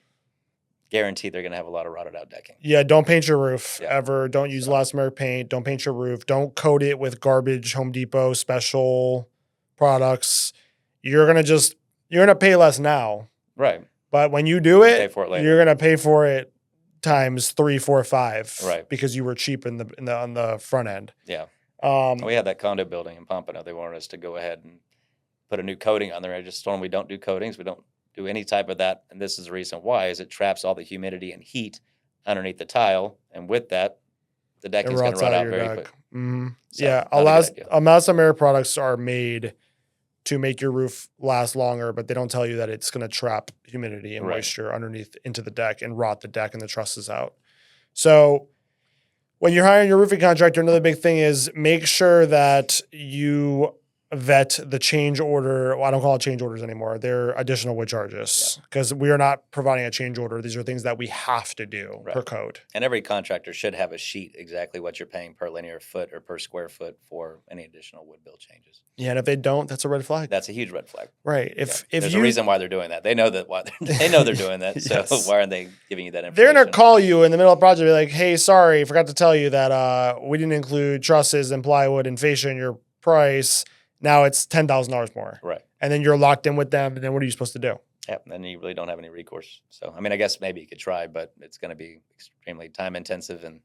[SPEAKER 2] guaranteed they're going to have a lot of rotted out decking.
[SPEAKER 1] Yeah, don't paint your roof ever. Don't use elastomeric paint. Don't paint your roof. Don't coat it with garbage Home Depot special products. You're going to pay less now.
[SPEAKER 2] Right.
[SPEAKER 1] But when you do it,
[SPEAKER 2] pay for it later.
[SPEAKER 1] You're going to pay for it times 3, 4, 5.
[SPEAKER 2] Right.
[SPEAKER 1] Because you were cheap on the front end.
[SPEAKER 2] Yeah. We had that condo building in Pompano. They wanted us to go ahead and put a new coating on there. I just told them we don't do coatings. We don't do any type of that. And this is the reason why, is it traps all the humidity and heat underneath the tile. And with that, the
[SPEAKER 1] It
[SPEAKER 2] decking's going
[SPEAKER 1] rots
[SPEAKER 2] to rot
[SPEAKER 1] out
[SPEAKER 2] out
[SPEAKER 1] your
[SPEAKER 2] very
[SPEAKER 1] deck.
[SPEAKER 2] quick.
[SPEAKER 1] Mhm.
[SPEAKER 2] So,
[SPEAKER 1] Yeah,
[SPEAKER 2] not a good idea.
[SPEAKER 1] elastomeric products are made to make your roof last longer, but they don't tell you that it's going to trap humidity and
[SPEAKER 2] Right.
[SPEAKER 1] moisture underneath into the deck and rot the deck and the trusses out. So when you're hiring your roofing contractor, another big thing is make sure that you vet the change order. Well, I don't call it change orders anymore. They're additional wood charges because we are not providing a change order. These are things that we have to do per code.
[SPEAKER 2] And every contractor should have a sheet exactly what you're paying per linear foot or per square foot for any additional wood bill changes.
[SPEAKER 1] Yeah, and if they don't, that's a red flag.
[SPEAKER 2] That's a huge red flag.
[SPEAKER 1] Right. If
[SPEAKER 2] There's a reason why they're doing that. They know that they know they're doing that. So
[SPEAKER 1] Yes.
[SPEAKER 2] why aren't they giving you that information?
[SPEAKER 1] They're gonna call you in the middle of the project, and be like, "Hey, sorry, forgot to tell you that we didn't include trusses and plywood and fascia in your price. Now it's $10,000 more."
[SPEAKER 2] Right.
[SPEAKER 1] And then you're locked in with them. And then what are you supposed to do?
[SPEAKER 2] Yeah, and then you really don't have any recourse. So, I mean, I guess maybe you could try, but it's going to be extremely time intensive and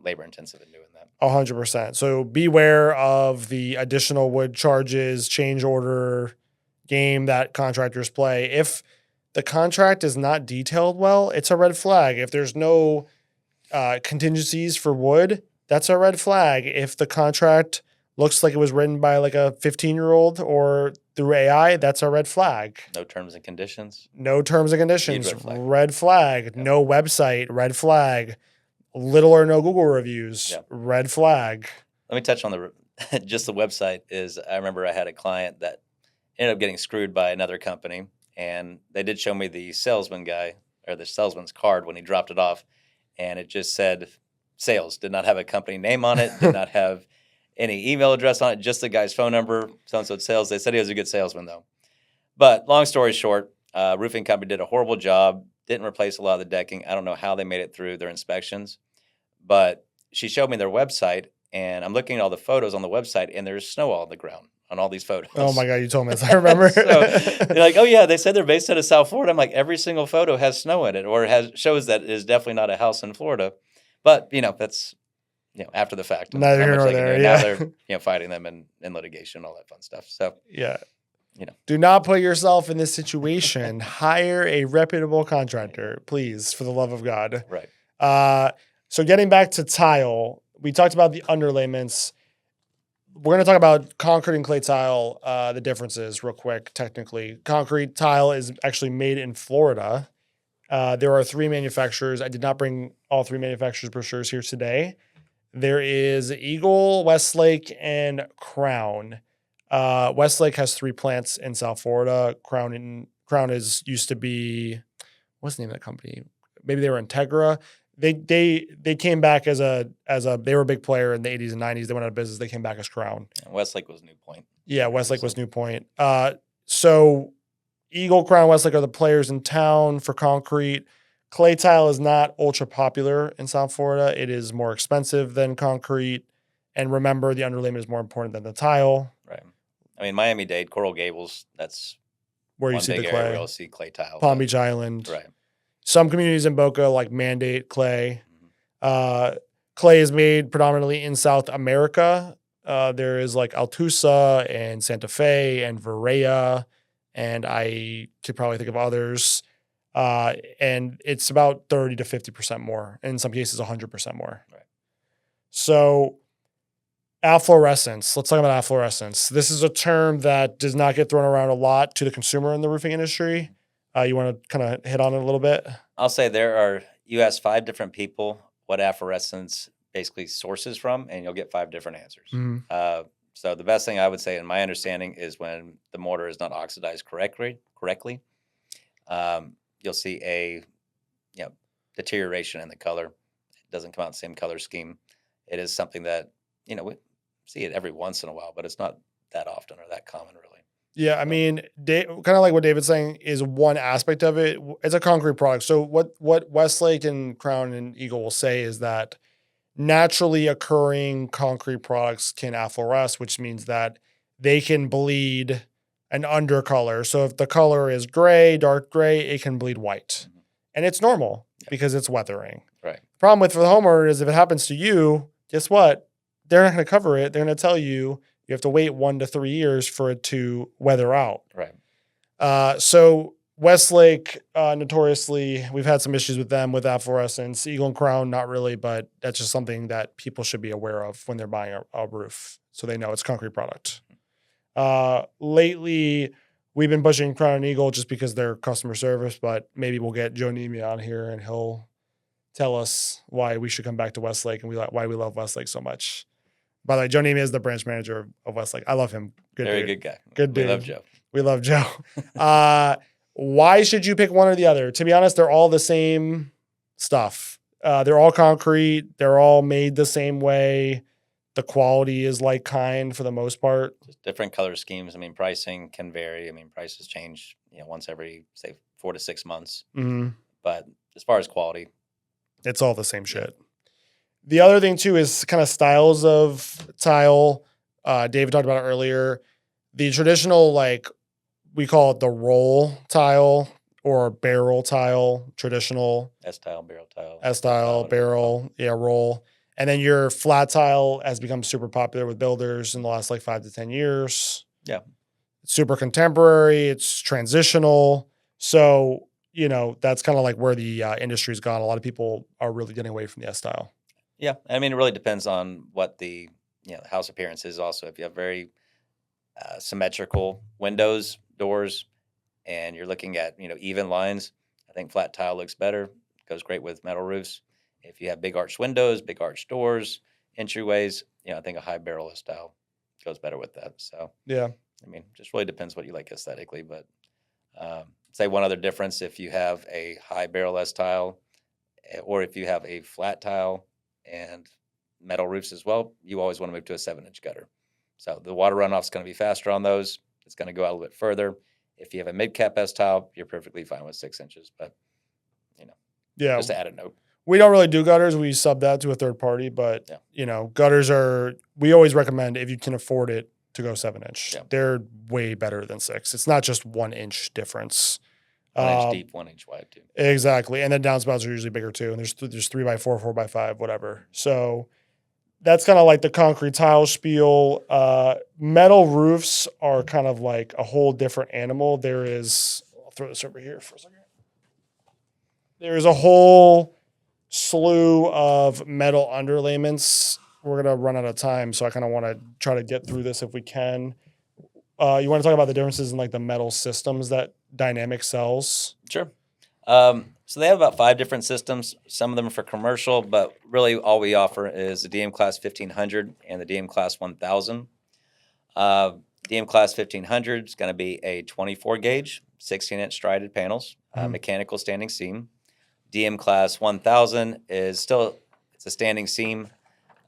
[SPEAKER 2] labor intensive in doing that.
[SPEAKER 1] 100%. So beware of the additional wood charges, change order game that contractors play. If the contract is not detailed well, it's a red flag. If there's no contingencies for wood, that's a red flag. If the contract looks like it was written by like a 15-year-old or through AI, that's a red flag.
[SPEAKER 2] No terms and conditions.
[SPEAKER 1] No terms and conditions.
[SPEAKER 2] Red flag.
[SPEAKER 1] Red flag. Yep. No website. Red flag. Little or no Google reviews. Yep. Red flag.
[SPEAKER 2] Let me touch on just the website. I remember I had a client that ended up getting screwed by another company, and they did show me the salesman guy or the salesman's card when he dropped it off, and it just said sales. Did not have a company name on it. Did not have any email address on it, just the guy's phone number, so-and-so sales. They said he was a good salesman, though. But long story short, roofing company did a horrible job, didn't replace a lot of the decking. I don't know how they made it through their inspections. But she showed me their website, and I'm looking at all the photos on the website, and there's snow all on the ground on all these photos.
[SPEAKER 1] Oh, my God, you told me this. I remember.
[SPEAKER 2] So they're like, oh, yeah, they said they're based out of South Florida. I'm like, every single photo has snow in it or shows that it is definitely not a house in Florida. But, that's... after the fact.
[SPEAKER 1] Neither here nor there, yeah.
[SPEAKER 2] Now they're, fighting them in litigation, all that fun stuff. So,
[SPEAKER 1] yeah. Do not put yourself in this situation. Hire a reputable contractor, please, for the love of God.
[SPEAKER 2] Right.
[SPEAKER 1] So getting back to tile, we talked about the underlayments. We're going to talk about concrete and clay tile, the differences real quick, technically. Concrete tile is actually made in Florida. There are 3 manufacturers. I did not bring all 3 manufacturers' brochures here today. There is Eagle, Westlake, and Crown. Westlake has 3 plants in South Florida. Crown used to be, what's the name of that company? Maybe they were Integra. They came back as they were a big player in the 80s and 90s. They went out of business. They came back as Crown.
[SPEAKER 2] And Westlake was New Point.
[SPEAKER 1] Yeah, Westlake was New Point. So Eagle, Crown, Westlake are the players in town for concrete. Clay tile is not ultra popular in South Florida. It is more expensive than concrete. And remember, the underlayment is more important than the tile.
[SPEAKER 2] Right. I mean, Miami-Dade, Coral Gables, that's
[SPEAKER 1] where you see the clay.
[SPEAKER 2] Where you'll see clay tile.
[SPEAKER 1] Palm Beach Island.
[SPEAKER 2] Right.
[SPEAKER 1] Some communities in Boca mandate clay. Clay is made predominantly in South America. There is Altusa and Santa Fe and Varela, and I could probably think of others. And it's about 30 to 50% more. In some cases, 100% more.
[SPEAKER 2] Right.
[SPEAKER 1] So afflorescence. Let's talk about afflorescence. This is a term that does not get thrown around a lot to the consumer in the roofing industry. You want to kind of hit on it a little bit?
[SPEAKER 2] I'll say you ask 5 different people what afflorescence basically sources from, and you'll get 5 different answers.
[SPEAKER 1] Mm-hmm.
[SPEAKER 2] So the best thing I would say, in my understanding, is when the mortar is not oxidized correctly, you'll see a deterioration in the color. It doesn't come out the same color scheme. It is something that we see it every once in a while, but it's not that often or that common, really.
[SPEAKER 1] Yeah, I mean, kind of like what David's saying is one aspect of it. It's a concrete product. So what Westlake and Crown and Eagle will say is that naturally occurring concrete products can affloresce, which means that they can bleed an undercolor. So if the color is gray, dark gray, it can bleed white. Mm-hmm. And it's normal because it's weathering.
[SPEAKER 2] Right.
[SPEAKER 1] Problem for the homeowner is if it happens to you, guess what? They're not going to cover it. They're going to tell you have to wait 1 to 3 years for it to weather out.
[SPEAKER 2] Right.
[SPEAKER 1] So Westlake, notoriously, we've had some issues with them with that fluorescence. Eagle and Crown, not really, but that's just something that people should be aware of when they're buying a roof, so they know it's a concrete product. Lately, we've been pushing Crown and Eagle just because they're customer service, but maybe we'll get Joe Nier on here and he'll tell us why we should come back to Westlake and why we love Westlake so much. By the way, Joe Nier is the branch manager of Westlake. I love him.
[SPEAKER 2] Very
[SPEAKER 1] Dude.
[SPEAKER 2] good guy.
[SPEAKER 1] Good dude.
[SPEAKER 2] We love Joe.
[SPEAKER 1] We love Joe. Why should you pick one or the other? To be honest, they're all the same stuff. They're all concrete. They're all made the same way. The quality is like kind for the most part.
[SPEAKER 2] Just different color schemes. I mean, pricing can vary. I mean, prices change, once every, say, 4 to 6 months.
[SPEAKER 1] Mm-hmm.
[SPEAKER 2] But as far as quality,
[SPEAKER 1] it's all the same shit. The other thing too is kind of styles of tile. David talked about it earlier. The traditional, we call it the roll tile or barrel tile, traditional.
[SPEAKER 2] S-tile, barrel tile.
[SPEAKER 1] S-tile, barrel, roll. And then your flat tile has become super popular with builders in the last 5 to 10 years.
[SPEAKER 2] Yeah.
[SPEAKER 1] It's super contemporary. It's transitional. So, that's kind of where the industry's gone. A lot of people are really getting away from the S-tile.
[SPEAKER 2] Yeah. I mean, it really depends on what the house appearance is also. If you have very symmetrical windows, doors, and you're looking at, even lines, I think flat tile looks better. It goes great with metal roofs. If you have big arched windows, big arched doors, entryways, I think a high barrel style goes better with that. So,
[SPEAKER 1] yeah.
[SPEAKER 2] I mean, just really depends what you like aesthetically. But say one other difference, if you have a high barrel S tile or if you have a flat tile and metal roofs as well, you always want to move to a 7-inch gutter. So the water runoff is going to be faster on those. It's going to go out a little bit further. If you have a mid-cap S tile, you're perfectly fine with 6 inches. But, just to add a note.
[SPEAKER 1] We don't really do gutters. We sub that to a third party, but, gutters we always recommend, if you can afford it, to go 7-inch. Yeah. They're way better than 6. It's not just 1-inch difference.
[SPEAKER 2] 1 inch deep, 1 inch wide too.
[SPEAKER 1] Exactly. And then downspouts are usually bigger too. And there's 3x4, 4x5, whatever. So that's kind of the concrete tile spiel. Metal roofs are kind of a whole different animal. I'll throw this over here for a second. There's a whole slew of metal underlayments. We're going to run out of time, so I kind of want to try to get through this if we can. You want to talk about the differences in the metal systems that Dynamic sells?
[SPEAKER 2] Sure. So they have about 5 different systems. Some of them are for commercial, but really all we offer is the DM Class 1500 and the DM Class 1000. DM Class 1500 is going to be a 24 gauge, 16-inch strided panels, mechanical standing seam. DM Class 1000 is it's a standing seam.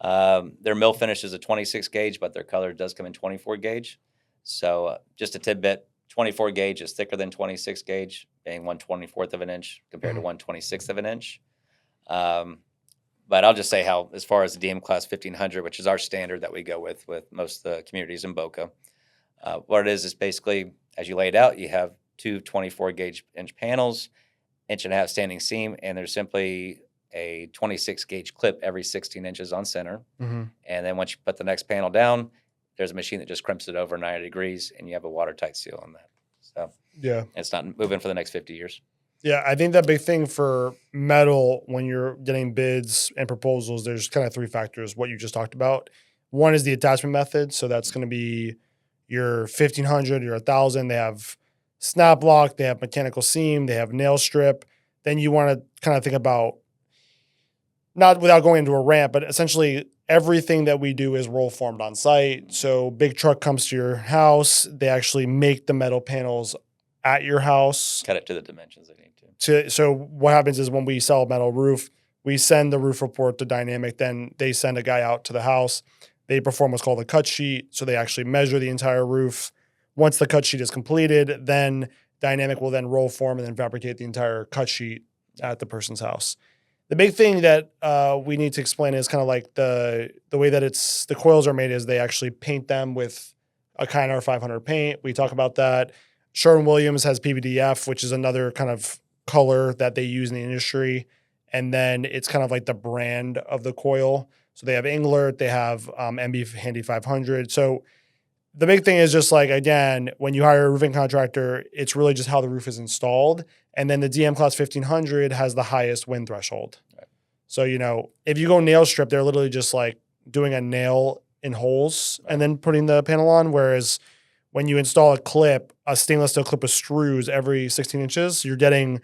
[SPEAKER 2] Their mill finish is a 26 gauge, but their color does come in 24 gauge. So just a tidbit, 24 gauge is thicker than 26 gauge, being 1/24 of an inch compared to 1/26 of an inch. But I'll just say how, as far as the DM Class 1500, which is our standard that we go with most of the communities in Boca, what it is basically, as you lay it out, you have 2 24 gauge inch panels, 1.5 inch standing seam, and there's simply a 26 gauge clip every 16 inches on center. Mm-hmm. And then once you put the next panel down, there's a machine that just crimps it over 90 degrees, and you have a watertight seal on that. So yeah, it's not moving for the next 50 years.
[SPEAKER 1] Yeah, I think that big thing for metal when you're getting bids and proposals, there's kind of 3 factors, what you just talked about. One is the attachment method. So that's going to be your 1500, your 1000. They have snap lock, they have mechanical seam, they have nail strip. Then you want to kind of think about, not without going into a rant, but essentially everything that we do is roll formed on site. So big truck comes to your house. They actually make the metal panels at your house.
[SPEAKER 2] Cut it to the dimensions they need to.
[SPEAKER 1] So what happens is when we sell a metal roof, we send the roof report to Dynamic. Then they send a guy out to the house. They perform what's called a cut sheet. So they actually measure the entire roof. Once the cut sheet is completed, then Dynamic will then roll form and then fabricate the entire cut sheet at the person's house. The big thing that we need to explain is kind of like the way that the coils are made is they actually paint them with a Kynar 500 paint. We talk about that. Sherwin-Williams has PVDF, which is another kind of color that they use in the industry. And then it's kind of like the brand of the coil. So they have Englert, they have MB Handy 500. So the big thing is just like, again, when you hire a roofing contractor, it's really just how the roof is installed. And then the DM Class 1500 has the highest wind threshold.
[SPEAKER 2] Right.
[SPEAKER 1] So, if you go nail strip, they're literally just like doing a nail in holes and then putting the panel on. Whereas when you install a stainless steel clip with screws every 16 inches, you're getting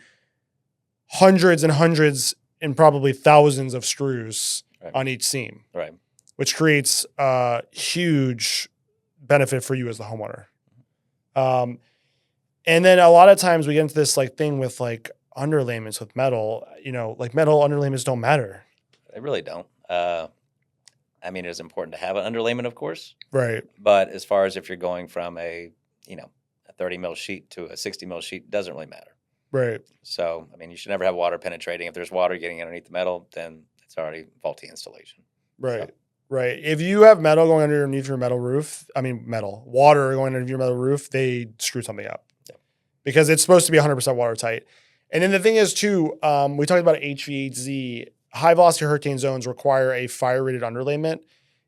[SPEAKER 1] hundreds and hundreds and probably thousands of screws on each seam.
[SPEAKER 2] Right.
[SPEAKER 1] Which creates a huge benefit for you as the homeowner. And then a lot of times we get into this like thing with like underlayments with metal, like metal underlayments don't matter.
[SPEAKER 2] They really don't. I mean, it is important to have an underlayment, of course.
[SPEAKER 1] Right.
[SPEAKER 2] But as far as if you're going from a 30 mil sheet to a 60 mil sheet, doesn't really matter.
[SPEAKER 1] Right.
[SPEAKER 2] So, I mean, you should never have water penetrating. If there's water getting underneath the metal, then it's already faulty installation.
[SPEAKER 1] Right.
[SPEAKER 2] So.
[SPEAKER 1] Right. If you have metal going underneath your water going underneath your metal roof, they screw something up because it's supposed to be 100% watertight. And then the thing is too, we talked about HVAC. High velocity hurricane zones require a fire rated underlayment.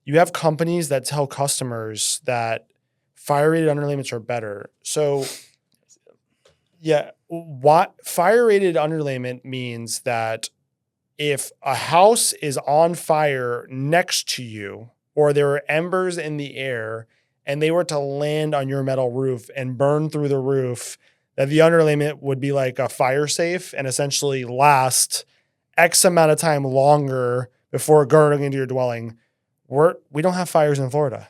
[SPEAKER 1] You have companies that tell customers that fire rated underlayments are better. So yeah, what fire rated underlayment means that if a house is on fire next to you, or there are embers in the air and they were to land on your metal roof and burn through the roof, that the underlayment would be like a fire safe and essentially last X amount of time longer before going into your dwelling. We don't have fires in Florida.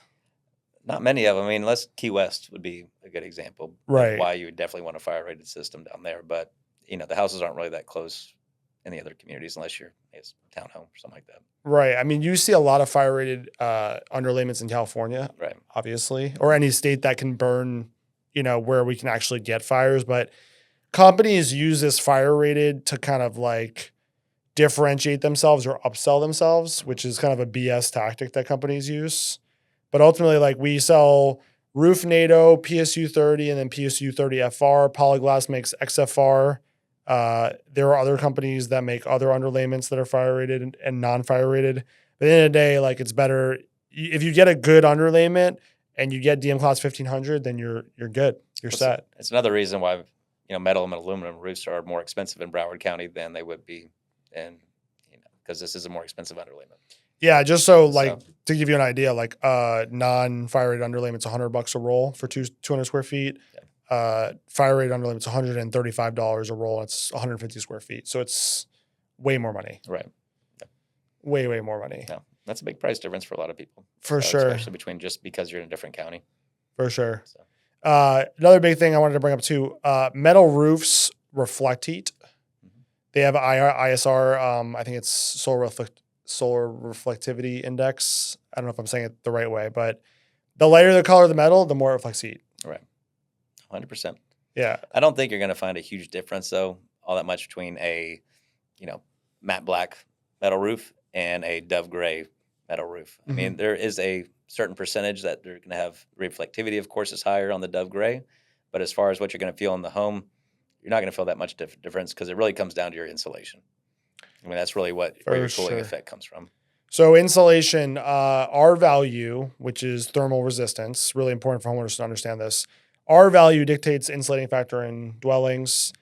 [SPEAKER 2] Not many of them. I mean, unless Key West would be a good example.
[SPEAKER 1] Right.
[SPEAKER 2] Why you would definitely want a fire rated system down there. But, the houses aren't really that close in the other communities unless it's a townhome or something like that.
[SPEAKER 1] Right. I mean, you see a lot of fire rated underlayments in California,
[SPEAKER 2] right?
[SPEAKER 1] Obviously, or any state that can burn, where we can actually get fires. But companies use this fire rated to kind of like differentiate themselves or upsell themselves, which is kind of a BS tactic that companies use. But ultimately, like we sell Roof NATO, PSU 30, and then PSU 30 FR. Polyglass makes XFR. There are other companies that make other underlayments that are fire rated and non-fire rated. But at the end of the day, like it's better if you get a good underlayment and you get DM Class 1500, then you're good. You're set.
[SPEAKER 2] It's another reason why metal and aluminum roofs are more expensive in Broward County than they would be in because this is a more expensive underlayment.
[SPEAKER 1] Yeah, just so to give you an idea, like non-fire rated underlayment's $100 a roll for 200 square feet. Yeah. Fire rated underlayment's $135 a roll. It's 150 square feet, so it's way more money.
[SPEAKER 2] Right.
[SPEAKER 1] Yeah. Way more money.
[SPEAKER 2] Yeah, that's a big price difference for a lot of people.
[SPEAKER 1] For sure,
[SPEAKER 2] especially just because you're in a different county.
[SPEAKER 1] For sure. So. Another big thing I wanted to bring up too: metal roofs reflect heat. Mm-hmm. They have ISR. I think it's solar reflectivity index. I don't know if I'm saying it the right way, but the lighter the color of the metal, the more it reflects heat.
[SPEAKER 2] Right. 100%.
[SPEAKER 1] Yeah.
[SPEAKER 2] I don't think you're going to find a huge difference though, all that much between a, matte black metal roof and a dove gray metal roof. Mm-hmm. I mean, there is a certain percentage that they're going to have reflectivity, of course, is higher on the dove gray, but as far as what you're going to feel in the home, you're not going to feel that much difference because it really comes down to your insulation. I mean, that's really where your cooling effect comes from.
[SPEAKER 1] So insulation, R value, which is thermal resistance, really important for homeowners to understand this. R value dictates insulating factor in dwellings.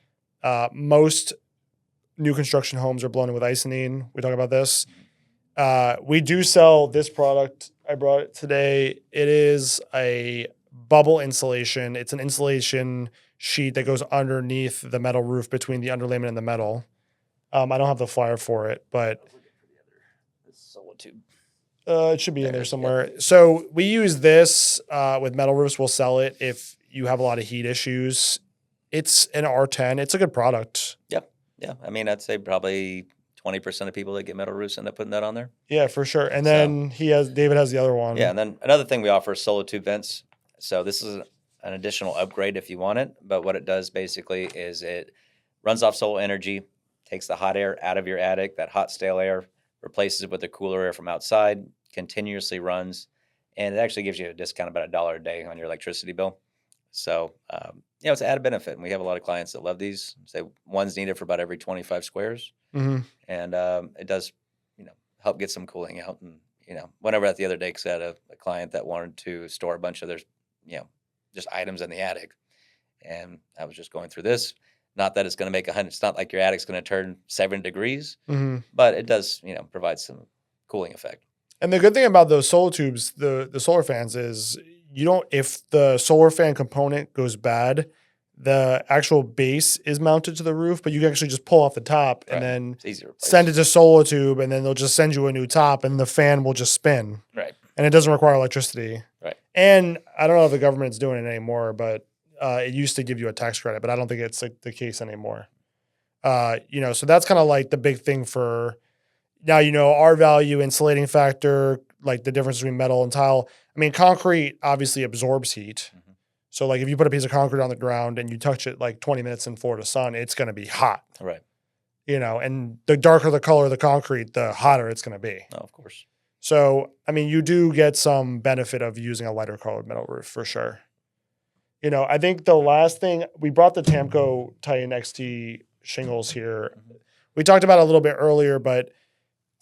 [SPEAKER 1] Most new construction homes are blown in with Icynene. We talk about this. We do sell this product. I brought it today. It is a bubble insulation. It's an insulation sheet that goes underneath the metal roof between the underlayment and the metal. I don't have the flyer for it, but it should be in there somewhere. Yeah. So we use this with metal roofs. We'll sell it if you have a lot of heat issues. It's an R10. It's a good product.
[SPEAKER 2] Yep. Yeah. I mean, I'd say probably 20% of people that get metal roofs end up putting that on there.
[SPEAKER 1] Yeah, for sure. And then David has the other one.
[SPEAKER 2] Yeah. And then another thing we offer is solo tube vents. So this is an additional upgrade if you want it. But what it does basically is it runs off solar energy, takes the hot air out of your attic, that hot, stale air, replaces it with the cooler air from outside, continuously runs, and it actually gives you a discount about $1 a day on your electricity bill. So, it's an added benefit. And we have a lot of clients that love these. Say one's needed for about every 25 squares. Mm-hmm. And it does, help get some cooling out. And, went over that the other day because I had a client that wanted to store a bunch of their just items in the attic. And I was just going through this. Not that it's going to make 100. It's not like your attic's going to turn 7 degrees, but it does, provide some cooling effect.
[SPEAKER 1] And the good thing about those solar tubes, the solar fans, is if the solar fan component goes bad, the actual base is mounted to the roof, but you can actually just pull off the top and then send it to solar tube, and then they'll just send you a new top, and the fan will just spin.
[SPEAKER 2] Right.
[SPEAKER 1] And it doesn't require electricity.
[SPEAKER 2] Right.
[SPEAKER 1] And I don't know if the government's doing it anymore, but it used to give you a tax credit, but I don't think it's like the case anymore. So that's kind of like the big thing for now, our value, insulating factor, like the difference between metal and tile. I mean, concrete obviously absorbs heat. Mm-hmm. So like if you put a piece of concrete on the ground and you touch it like 20 minutes in Florida sun, it's going to be hot.
[SPEAKER 2] Right.
[SPEAKER 1] And the darker the color of the concrete, the hotter it's going to be.
[SPEAKER 2] Oh, of course.
[SPEAKER 1] So, I mean, you do get some benefit of using a lighter colored metal roof for sure. I think the last thing, we brought the Tamco Titan XT shingles here. Mm-hmm. We talked about it a little bit earlier, but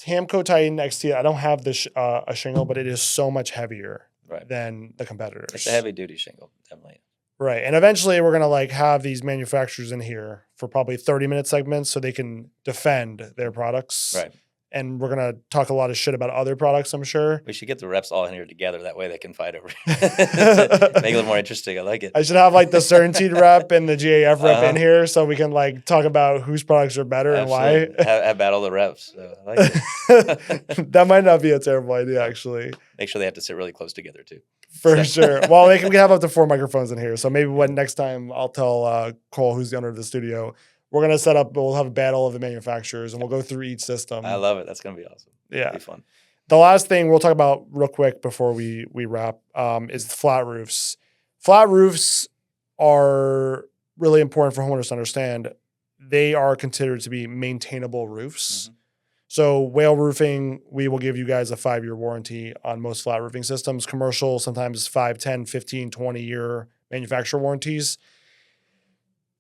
[SPEAKER 1] Tamco Titan XT, I don't have a shingle, but it is so much heavier than the competitors.
[SPEAKER 2] It's a heavy duty shingle, definitely.
[SPEAKER 1] Right. And eventually we're going to have these manufacturers in here for probably 30-minute segments so they can defend their products.
[SPEAKER 2] Right.
[SPEAKER 1] And we're going to talk a lot of shit about other products, I'm sure.
[SPEAKER 2] We should get the reps all in here together. That way they can fight over it. Make it a little more interesting. I like it.
[SPEAKER 1] I should have like the Certainty rep and the GAF rep in here so we can like talk about whose products are better. Absolutely. And why.
[SPEAKER 2] Have battle the reps. So I like it.
[SPEAKER 1] That might not be a terrible idea, actually.
[SPEAKER 2] Make sure they have to sit really close together, too.
[SPEAKER 1] For sure. Well, we can have up to 4 microphones in here. So maybe next time I'll tell Cole, who's the owner of the studio, we'll have a battle of the manufacturers and we'll go through each system.
[SPEAKER 2] I love it. That's going to be awesome.
[SPEAKER 1] Yeah.
[SPEAKER 2] It'll be fun.
[SPEAKER 1] The last thing we'll talk about real quick before we wrap is the flat roofs. Flat roofs are really important for homeowners to understand. They are considered to be maintainable roofs. Mm-hmm. So Whale Roofing, we will give you guys a 5-year warranty on most flat roofing systems. Commercial, sometimes 5, 10, 15, 20-year manufacturer warranties.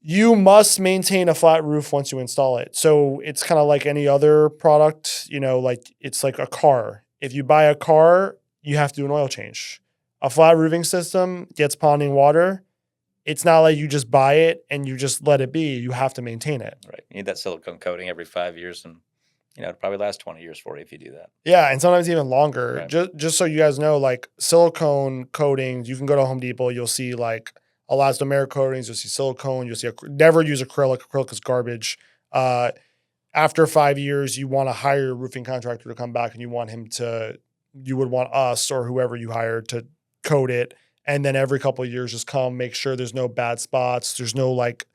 [SPEAKER 1] You must maintain a flat roof once you install it. So it's kind of like any other product, like it's like a car. If you buy a car, you have to do an oil change. A flat roofing system gets ponding water. It's not like you just buy it and you just let it be. You have to maintain it.
[SPEAKER 2] Right. You need that silicone coating every 5 years, and it'll probably last 20 years for you if you do that.
[SPEAKER 1] Yeah, and sometimes even longer.
[SPEAKER 2] Right.
[SPEAKER 1] Just so you guys know, like silicone coatings, you can go to Home Depot, you'll see like elastomeric coatings, you'll see silicone, you'll see never use acrylic. Acrylic is garbage. After 5 years, you want to hire a roofing contractor to come back and you would want us or whoever you hire to coat it. And then every couple of years, just come make sure there's no bad spots. There's no like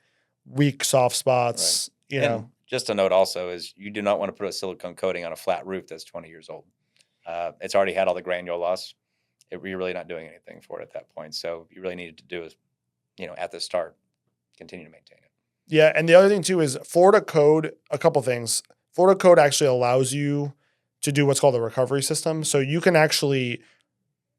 [SPEAKER 1] weak, soft spots,
[SPEAKER 2] Right. Just a note also is you do not want to put a silicone coating on a flat roof that's 20 years old. It's already had all the granule loss. You're really not doing anything for it at that point. So you really need to do is, at the start, continue to maintain it.
[SPEAKER 1] Yeah, and the other thing too is Florida code, a couple things. Florida code actually allows you to do what's called a recovery system. So you can actually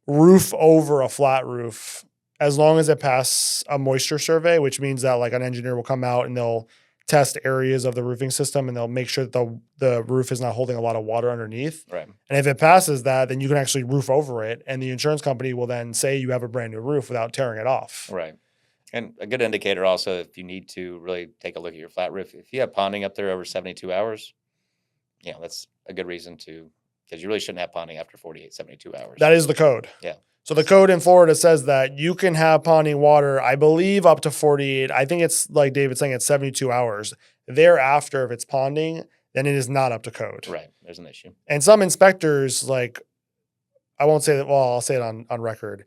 [SPEAKER 1] roof over a flat roof as long as it passes a moisture survey, which means that like an engineer will come out and they'll test areas of the roofing system and they'll make sure that the roof is not holding a lot of water underneath.
[SPEAKER 2] Right.
[SPEAKER 1] And if it passes that, then you can actually roof over it. And the insurance company will then say you have a brand new roof without tearing it off.
[SPEAKER 2] Right. And a good indicator also, if you need to really take a look at your flat roof, if you have ponding up there over 72 hours, that's a good reason because you really shouldn't have ponding after 48, 72 hours.
[SPEAKER 1] That is the code.
[SPEAKER 2] Yeah.
[SPEAKER 1] So the code in Florida says that you can have ponding water, I believe, up to 48. I think it's like David's saying, it's 72 hours. Thereafter, if it's ponding, then it is not up to code.
[SPEAKER 2] Right. There's an issue.
[SPEAKER 1] And some inspectors, like, I won't say that, well, I'll say it on record.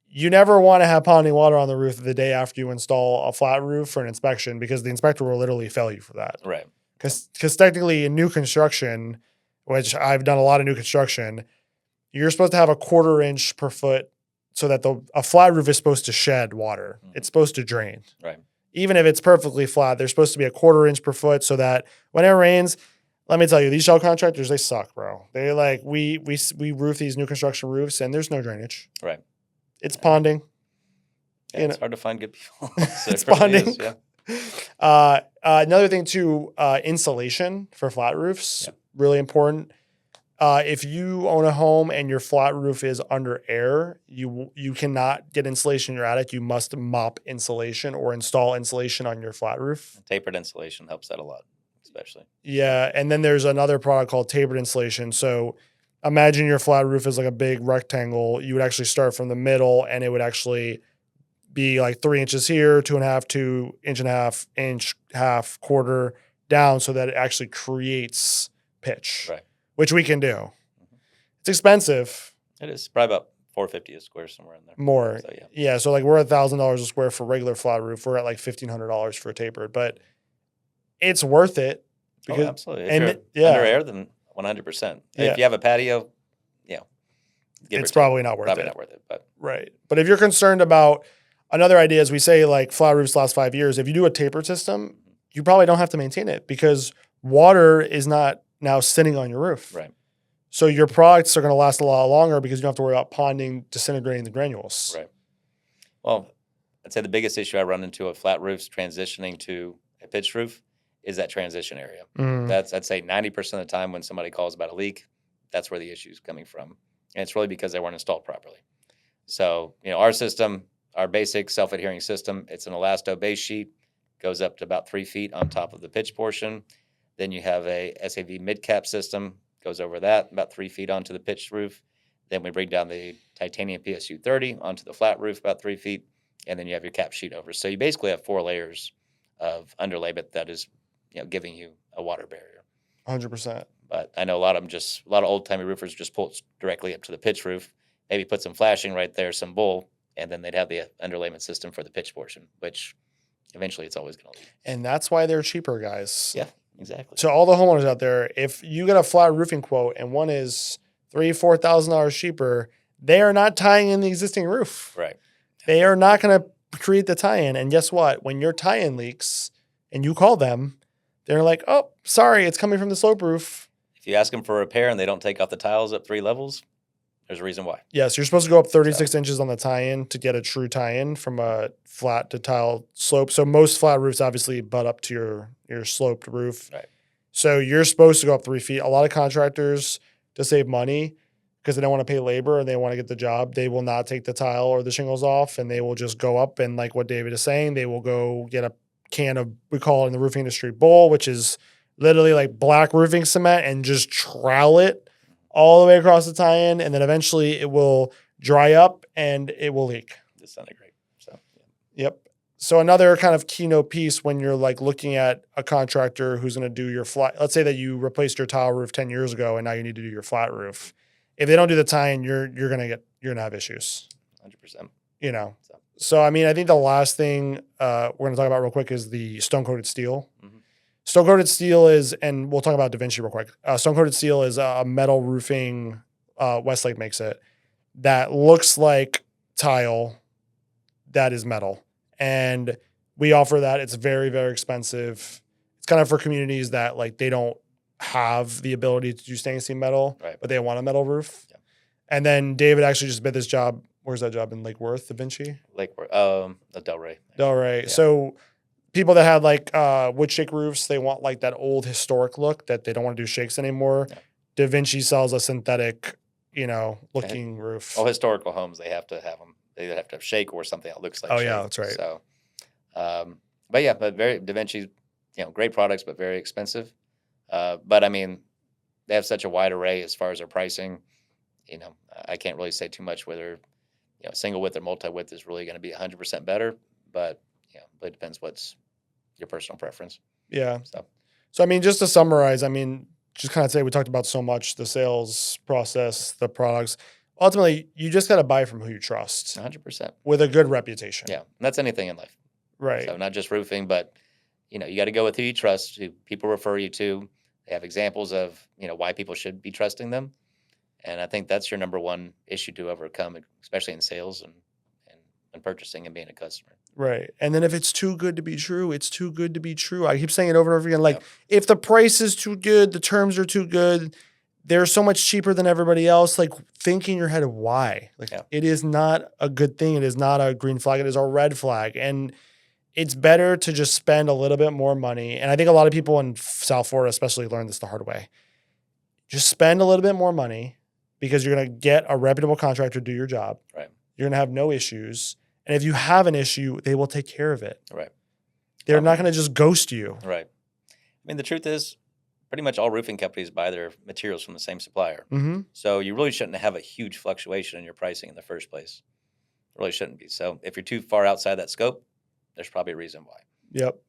[SPEAKER 1] You never want to have ponding water on the roof the day after you install a flat roof for an inspection because the inspector will literally fail you for that.
[SPEAKER 2] Right.
[SPEAKER 1] Because technically in new construction, which I've done a lot of new construction, you're supposed to have a 1/4 inch per foot so that a flat roof is supposed to shed water. Mm-hmm. It's supposed to drain.
[SPEAKER 2] Right.
[SPEAKER 1] Even if it's perfectly flat, there's supposed to be a 1/4 inch per foot so that when it rains, let me tell you, these shell contractors, they suck, bro. They like, we roof these new construction roofs and there's no drainage.
[SPEAKER 2] Right.
[SPEAKER 1] It's ponding.
[SPEAKER 2] Yeah, it's hard to find good people. So
[SPEAKER 1] it's ponding.
[SPEAKER 2] Is, yeah.
[SPEAKER 1] Another thing too, insulation for flat roofs, really important. If you own a home and your flat roof is under air, you cannot get insulation in your attic. You must mop insulation or install insulation on your flat roof.
[SPEAKER 2] Tapered insulation helps that a lot, especially.
[SPEAKER 1] Yeah, and then there's another product called tapered insulation. So imagine your flat roof is like a big rectangle. You would actually start from the middle, and it would actually be like 3 inches here, 2.5 to inch and a half, inch, half, quarter down, so that it actually creates pitch.
[SPEAKER 2] Right.
[SPEAKER 1] Which we can do. It's expensive.
[SPEAKER 2] It is probably about $450 a square, somewhere in there.
[SPEAKER 1] More.
[SPEAKER 2] So,
[SPEAKER 1] yeah. So like we're $1,000 a square for regular flat roof. We're at like $1,500 for a tapered, but it's worth it.
[SPEAKER 2] Because, absolutely. If you're under air, then 100%. If you have a patio,
[SPEAKER 1] it's probably not worth it.
[SPEAKER 2] Probably not worth it. But
[SPEAKER 1] right. But if you're concerned about another idea, is we say like flat roofs last 5 years. If you do a tapered system, you probably don't have to maintain it because water is not now sitting on your roof.
[SPEAKER 2] Right.
[SPEAKER 1] So your products are going to last a lot longer because you don't have to worry about ponding, disintegrating the granules.
[SPEAKER 2] Right. Well, I'd say the biggest issue I run into with flat roofs transitioning to a pitched roof is that transition area. That's, I'd say 90% of the time when somebody calls about a leak, that's where the issue is coming from. And it's really because they weren't installed properly. So, our system, our basic self-adhering system, it's an elasto base sheet, goes up to about 3 feet on top of the pitch portion. Then you have a SAV mid-cap system, goes over that, about 3 feet onto the pitched roof. Then we bring down the titanium PSU 30 onto the flat roof, about 3 feet, and then you have your cap sheet over. So you basically have 4 layers of underlayment that is, giving you a water barrier.
[SPEAKER 1] 100%.
[SPEAKER 2] But I know a lot of old-timey roofers just pull it directly up to the pitch roof, maybe put some flashing right there, some bull, and then they'd have the underlayment system for the pitch portion, which eventually it's always going to leak.
[SPEAKER 1] And that's why they're cheaper, guys.
[SPEAKER 2] Yeah. Exactly.
[SPEAKER 1] To all the homeowners out there, if you get a flat roofing quote and one is $3,000-$4,000 cheaper, they are not tying in the existing roof.
[SPEAKER 2] Right.
[SPEAKER 1] They are not going to create the tie-in. And guess what? When your tie-in leaks and you call them, they're like, "Oh, sorry, it's coming from the slope roof."
[SPEAKER 2] If you ask them for a repair and they don't take off the tiles up 3 levels, there's a reason why.
[SPEAKER 1] Yes, you're supposed to go up 36 inches on the tie-in to get a true tie-in from a flat to tile slope. So most flat roofs obviously butt up to your sloped roof.
[SPEAKER 2] Right.
[SPEAKER 1] So you're supposed to go up 3 feet. A lot of contractors, to save money, because they don't want to pay labor and they want to get the job, they will not take the tile or the shingles off, and they will just go up, and like what David is saying, they will go get a can of, we call it in the roofing industry, bull, which is literally like black roofing cement, and just trowel it all the way across the tie-in, and then eventually it will dry up and it will leak.
[SPEAKER 2] This sounded great. So,
[SPEAKER 1] Yep. So another kind of keynote piece when you're like looking at a contractor who's going to do your flat, let's say that you replaced your tile roof 10 years ago and now you need to do your flat roof. If they don't do the tie-in, you're going to have issues.
[SPEAKER 2] 100%.
[SPEAKER 1] So I mean, I think the last thing we're going to talk about real quick is the stone-coated steel.
[SPEAKER 2] Mm-hmm.
[SPEAKER 1] Stone-coated steel is, and we'll talk about Da Vinci real quick. Stone-coated steel is a metal roofing, Westlake makes it, that looks like tile that is metal. And we offer that. It's very, very expensive. It's kind of for communities that like they don't have the ability to do stainless steel metal,
[SPEAKER 2] right,
[SPEAKER 1] but they want a metal roof.
[SPEAKER 2] Yeah.
[SPEAKER 1] And then David actually just bid this job. Where's that job? In Lake Worth, Da Vinci?
[SPEAKER 2] Lake Worth, Delray.
[SPEAKER 1] Delray.
[SPEAKER 2] Yeah.
[SPEAKER 1] So people that had like wood shake roofs, they want like that old historic look that they don't want to do shakes anymore.
[SPEAKER 2] Yeah.
[SPEAKER 1] Da Vinci sells a synthetic, looking roof.
[SPEAKER 2] All historical homes, they have to have them. They either have to have shake or something that looks like shake.
[SPEAKER 1] Yeah, that's right.
[SPEAKER 2] So, but very Da Vinci's, great products, but very expensive. But I mean, they have such a wide array as far as their pricing. I can't really say too much whether, single width or multi width is really going to be 100% better. But it depends what's your personal preference.
[SPEAKER 1] Yeah. So I mean, just to summarize, just kind of say we talked about so much, the sales process, the products. Ultimately, you just got to buy from who you trust.
[SPEAKER 2] 100%.
[SPEAKER 1] With a good reputation.
[SPEAKER 2] Yeah. And that's anything in life.
[SPEAKER 1] Right.
[SPEAKER 2] So not just roofing, but, you got to go with who you trust, who people refer you to. They have examples of, why people should be trusting them. And I think that's your number one issue to overcome, especially in sales and purchasing and being a customer.
[SPEAKER 1] Right. And then if it's too good to be true, it's too good to be true. I keep saying it over and over again. Like, if the price is too good, the terms are too good, they're so much cheaper than everybody else. Like, think in your head of why. Like, it is not a good thing. It is not a green flag. It is a red flag. And it's better to just spend a little bit more money. And I think a lot of people in South Florida especially learn this the hard way. just spend a little bit more money because you're going to get a reputable contractor to do your job.
[SPEAKER 2] Right.
[SPEAKER 1] You're going to have no issues. And if you have an issue, they will take care of it.
[SPEAKER 2] Right.
[SPEAKER 1] They're not going to just ghost you.
[SPEAKER 2] Right. I mean, the truth is, pretty much all roofing companies buy their materials from the same supplier.
[SPEAKER 1] Mm-hmm.
[SPEAKER 2] So you really shouldn't have a huge fluctuation in your pricing in the first place. It really shouldn't be. So if you're too far outside that scope, there's probably a reason why.
[SPEAKER 1] Yep.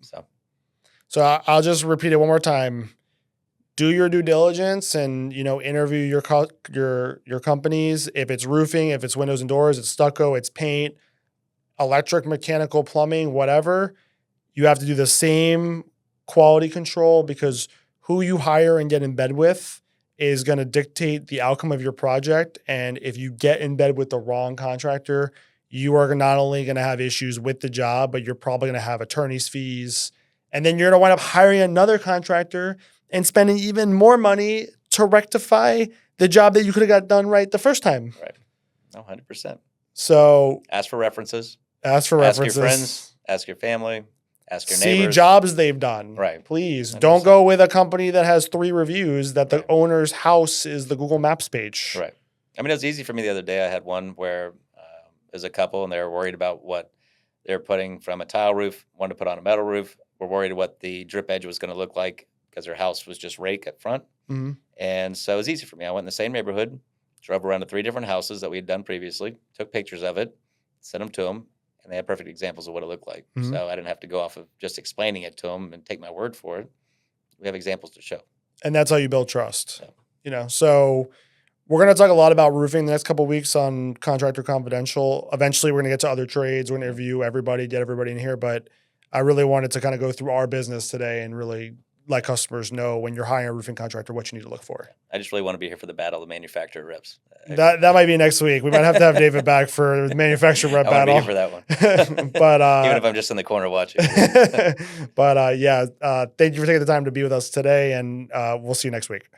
[SPEAKER 2] So
[SPEAKER 1] I'll just repeat it one more time. Do your due diligence and, interview your companies. If it's roofing, if it's windows and doors, it's stucco, it's paint, electric, mechanical, plumbing, whatever, you have to do the same quality control because who you hire and get in bed with is going to dictate the outcome of your project. And if you get in bed with the wrong contractor, you are not only going to have issues with the job, but you're probably going to have attorney's fees. And then you're going to wind up hiring another contractor and spending even more money to rectify the job that you could have got done right the first time.
[SPEAKER 2] Right. 100%.
[SPEAKER 1] So
[SPEAKER 2] ask for references.
[SPEAKER 1] Ask your friends.
[SPEAKER 2] Ask your family. Ask your
[SPEAKER 1] See
[SPEAKER 2] neighbors.
[SPEAKER 1] jobs they've done.
[SPEAKER 2] Right.
[SPEAKER 1] Please
[SPEAKER 2] 100%.
[SPEAKER 1] don't go with a company that has 3 reviews that the owner's house is the Google Maps page.
[SPEAKER 2] Right. I mean, it was easy for me the other day. I had one where there's a couple and they were worried about what they're putting from a tile roof, wanted to put on a metal roof. We're worried what the drip edge was going to look like because their house was just rake up front.
[SPEAKER 1] Mm-hmm.
[SPEAKER 2] And so it was easy for me. I went in the same neighborhood, drove around to 3 different houses that we had done previously, took pictures of it, sent them to them, and they had perfect examples of what it looked like.
[SPEAKER 1] Mm-hmm.
[SPEAKER 2] So I didn't have to go off of just explaining it to them and take my word for it. We have examples to show.
[SPEAKER 1] And that's how you build trust.
[SPEAKER 2] Yeah.
[SPEAKER 1] So we're going to talk a lot about roofing the next couple of weeks on Contractor Confidential. Eventually, we're going to get to other trades. We're going to interview everybody, get everybody in here. But I really wanted to kind of go through our business today and really let customers know when you're hiring a roofing contractor what you need to look for.
[SPEAKER 2] I just really want to be here for the battle of the manufacturer reps.
[SPEAKER 1] That might be next week. We might have to have David back for the manufacturer rep
[SPEAKER 2] I want to
[SPEAKER 1] battle.
[SPEAKER 2] be here for that one.
[SPEAKER 1] But
[SPEAKER 2] even if I'm just in the corner watching.
[SPEAKER 1] But thank you for taking the time to be with us today, and we'll see you next week.